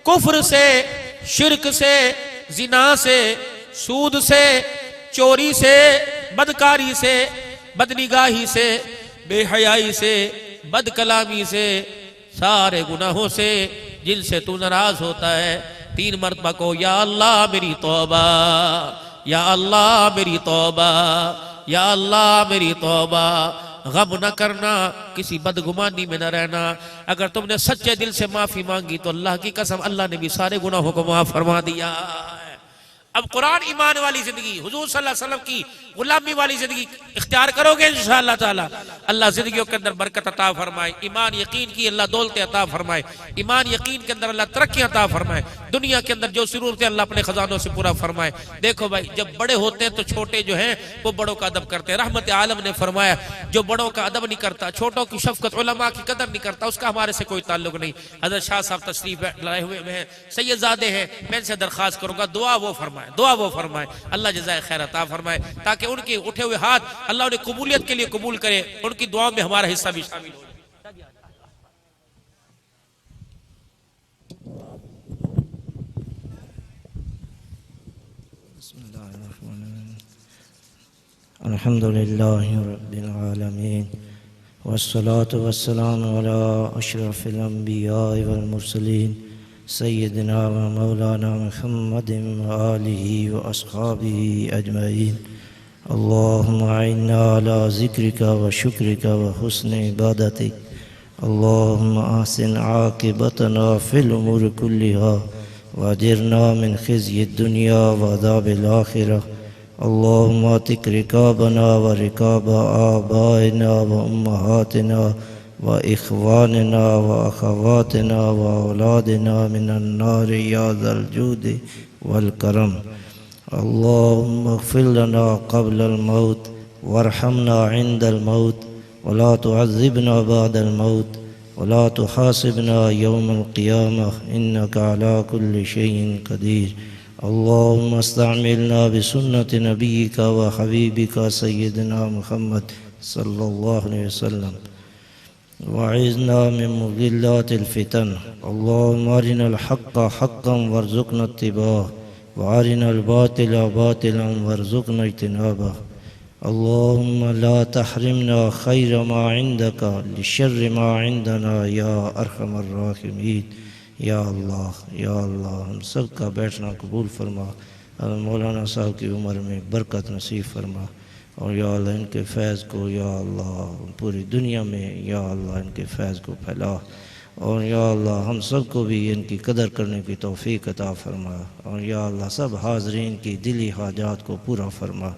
कुफ्र से, शिर्क से, जिना से, सूद से, चोरी से, बदकारी से, बदनिगाही से, बेहयाई से, बदकलामी से, सारे गुनाहों से जिनसे तू नाराज होता है। 3 मरतबा को या अल्लाह मेरी तौबा, या अल्लाह मेरी तौबा, या अल्लाह मेरी तौबा। गम न करना, किसी बदगुमानी में न रहना। अगर तुमने सच्चे दिल से माफी मांगी तो अल्लाह की कसम अल्लाह ने भी सारे गुनाहों को माफ फरमा दिया है। अब कुरान ईमान वाली जिंदगी, हुजूर सल्लल्लाहु अलैहि वसल्लम की गुलामी वाली जिंदगी इख्तियार करोगे इंशाअल्लाह ताला, अल्लाह जिंदगियों के अंदर बरकत अता फरमाए। ईमान यकीन की अल्लाह दौलत अता फरमाए। ईमान यकीन के अंदर अल्लाह तरक्की अता फरमाए। दुनिया के अंदर जो जरूरत है अल्लाह अपने खजानों से पूरा फरमाए। देखो भाई, जब बड़े होते हैं तो छोटे जो हैं वो बड़ों का अदब करते हैं। रहमत आलम ने फरमाया जो बड़ों का अदब नहीं करता, छोटों की शफकत, उलमा की कदर नहीं करता, उसका हमारे से कोई ताल्लुक नहीं। हजरत शाह साहब तशरीफ लाए हुए हैं, सैयदजादे हैं, मैं इनसे दरखास्त करूंगा दुआ वो फरमाए, दुआ वो फरमाए, अल्लाह जज़ाए खैर अता फरमाए, ताकि उनके उठे हुए हाथ अल्लाह उन्हें कबूलियत के लिए कबूल करे, उनकी दुआओं में हमारा हिस्सा भी शामिल हो। अल्हम्दुलिल्लाहि रब्बिल आलमीन वस्सलातु वस्सलामु अला अशरफिल अंबिया वल मुरसलीन सय्यदिना व मौलाना मुहम्मदिन व आलिहि व अस्हाबिहि अजमईन। अल्लाहुम्मा अइन्ना अला ज़िक्रिका व शुक्रिका व हुस्नि इबादतिक। अल्लाहुम्मा अहसिन आक़िबतना फ़िल उमूरि कुल्लिहा व अजिरना मिन ख़िज़्यिद दुनिया व अज़ाबिल आख़िरह। अल्लाहुम्मा अतिक रिकाबना व रिकाब आबाइना व उम्महातिना व इख़वानिना व अख़वातिना व औलादिना मिनन नार या ज़ल जूदि वल करम। अल्लाहुम्मा इग़फ़िर लना क़ब्लल मौत वरहमना इंदल मौत वला तुअज़्ज़िबना बअदल मौत वला तुहासिबना यौमल क़ियामह इन्नका अला कुल्लि शैइन क़दीर। अल्लाहुम्मा इस्तअमिलना बिसुन्नति नबिय्यिका व हबीबिका सय्यिदिना मुहम्मद सल्लल्लाहु अलैहि वसल्लम वअइज़ना मिन मुज़िल्लातिल फ़ितन। अल्लाहुम्मा अरिनल हक़्क़ हक़्क़न वरज़ुक़ना इत्तिबाअह व अरिनल बातिला बातिलन वरज़ुक़ना इज्तिनाबह। अल्लाहुम्मा ला तहरिमना खैर मा इंदका लिशर्रि मा इंदना या अरहमर राहिमीन। या अल्लाह हम सब का बैठना कबूल फरमा। मौलाना साहब की उम्र में बरकत नसीब फरमा और या अल्लाह इनके फैज़ को या अल्लाह पूरी दुनिया में या अल्लाह इनके फैज़ को फैला और या अल्लाह हम सब को भी इनकी कदर करने की तौफ़ीक़ अता फरमा और या अल्लाह सब हाज़रीन की दिली हाजात को पूरा फरमा।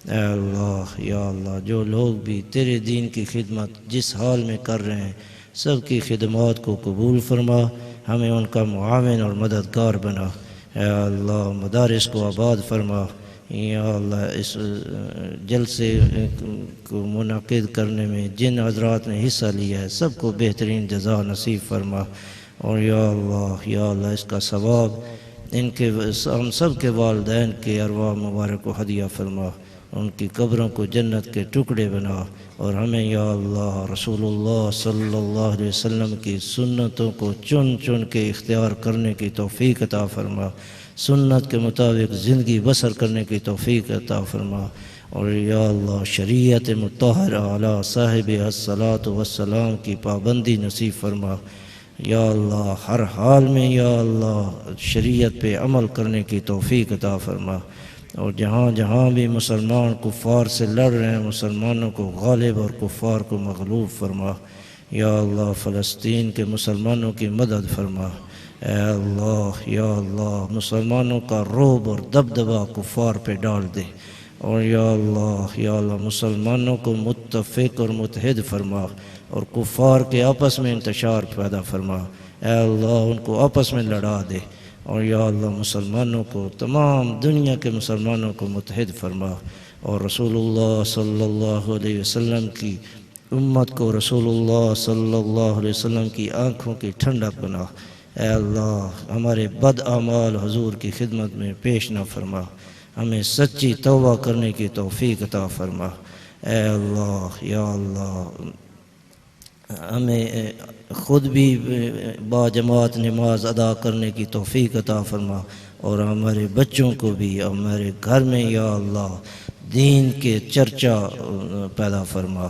या अल्लाह जो लोग भी तेरे दीन की खिदमत जिस हाल में कर रहे हैं सब की खिदमत को कबूल फरमा, हमें उनका मुआविन और मददगार बना। या अल्लाह मदारिस को आबाद फरमा। या अल्लाह इस जलसे को मुनाकिद करने में जिन हज़रात ने हिस्सा लिया है सबको बेहतरीन जज़ा नसीब फरमा और या अल्लाह इसका सवाब इनके हम सब के वालिदैन के अरवाह मुबारक को हदिया फरमा, उनकी कब्रों को जन्नत के टुकड़े बना और हमें या अल्लाह रसूलुल्लाह सल्लल्लाहु अलैहि वसल्लम की सुन्नतों को चुन चुन के इख्तियार करने की तौफ़ीक़ अता फरमा, सुन्नत के मुताबिक ज़िंदगी बसर करने की तौफ़ीक़ अता फरमा और या अल्लाह शरीयत मुत्तहरा अला साहिब अस्सलातु वस्सलाम की पाबंदी नसीब फरमा। या अल्लाह हर हाल में या अल्लाह शरीयत पे अमल करने की तौफ़ीक़ अता फरमा और जहाँ जहाँ भी मुसलमान कुफ़ार से लड़ रहे हैं मुसलमानों को गालिब और कुफ़ार को मग़लूब फरमा। या अल्लाह फ़लस्तीन के मुसलमानों की मदद फरमा। या अल्लाह मुसलमानों का रोब और दबदबा कुफ़ार पे डाल दे और या अल्लाह मुसलमानों को मुत्तफ़िक़ और मुत्तहिद फरमा और कुफ़ार के आपस में इंतशार पैदा फरमा। अल्लाह उनको आपस में लड़ा दे और या अल्लाह मुसलमानों को, तमाम दुनिया के मुसलमानों को मुत्तहिद फरमा, और रसूलुल्लाह सल्लल्लाहु अलैहि वसल्लम की उम्मत को रसूलुल्लाह सल्लल्लाहु अलैहि वसल्लम की आँखों की ठंडक बना। ऐ अल्लाह हमारे बद आमाल हुजूर की खिदमत में पेश न फरमा, हमें सच्ची तौबा करने की तौफीक अता फरमा। ऐ अल्लाह या अल्लाह हमें ख़ुद भी बाजमात नमाज अदा करने की तौफीक अता फरमा, और हमारे बच्चों को भी हमारे घर में या अल्लाह दीन के चर्चा पैदा फरमा,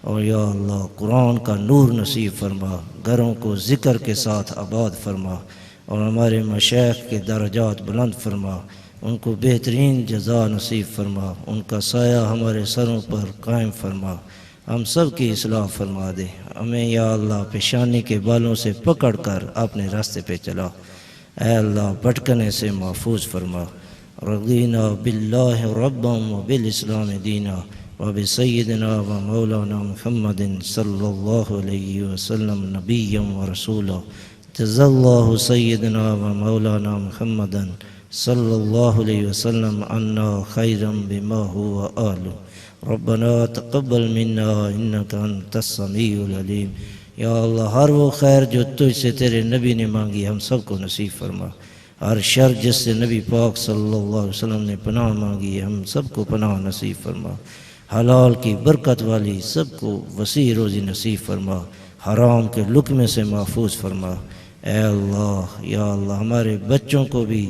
और या अल्लाह कुरान का नूर नसीब फरमा, घरों को ज़िक्र के साथ आबाद फरमा, और हमारे मशाइख के दर्जात बुलंद फरमा, उनको बेहतरीन जज़ा नसीब फरमा, उनका साया हमारे सरों पर कायम फरमा, हम सब की इस्लाह फरमा दे। हमें या अल्लाह पेशानी के बालों से पकड़ कर अपने रास्ते पे चला। ऐ अल्लाह भटकने से महफूज फरमा। रज़ीना बिल्लाहि रब्बन व बिल इस्लाम दीना व बि सय्यिदिना व मौलाना मुहम्मदिन सल्लल्लाहु अलैहि वसल्लम नबिय्यन व रसूला। जज़ल्लाहु सय्यिदिना व मौलाना मुहम्मदन सल्लल्लाहु अलैहि वसल्लम अन्ना खैरम बिमा हुवा आलु। रब्बना तक़ब्बल मिन्ना इन्नका अंतस समीउल अलीम। या अल्लाह हर वो खैर जो तुझसे तेरे नबी ने मांगी हम सबको नसीब फरमा, हर शर जिससे नबी पाक सल्लल्लाहु अलैहि वसल्लम ने पनाह मांगी हम सबको पनाह नसीब फरमा, हलाल की बरकत वाली सबको वसी रोज़ी नसीब फरमा, हराम के लुक़मे से महफूज फरमा। ऐ अल्लाह या अल्लाह हमारे बच्चों को भी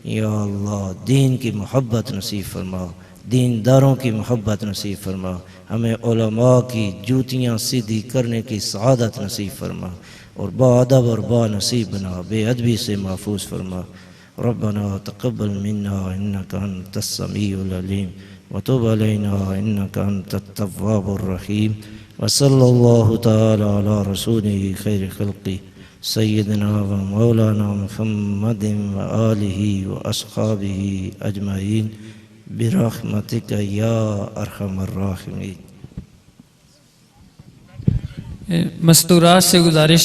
या अल्लाह दीन की मोहब्बत नसीब फरमा, दीनदारों की मोहब्बत नसीब फरमा, हमें उलमा की जूतियाँ सीधी करने की सआदत नसीब फरमा, और बाअदब और बानसीब बना, बेअदबी से महफूज फरमा। रब्बना तक़ब्बल मिन्ना इन्नका अंतस समीउल अलीम व तुब अलैना इन्नका अंतत तव्वाबुर रहीम। व सल्लल्लाहु तआला अला रसूलिही खैर खल्क़ी सय्यिदिना व मौलाना मुहम्मदिन व आलिही व अस्हाबिही अजमईन बिरहमतिका या अरहमर राहिमीन। मस्तूरात से गुजारिश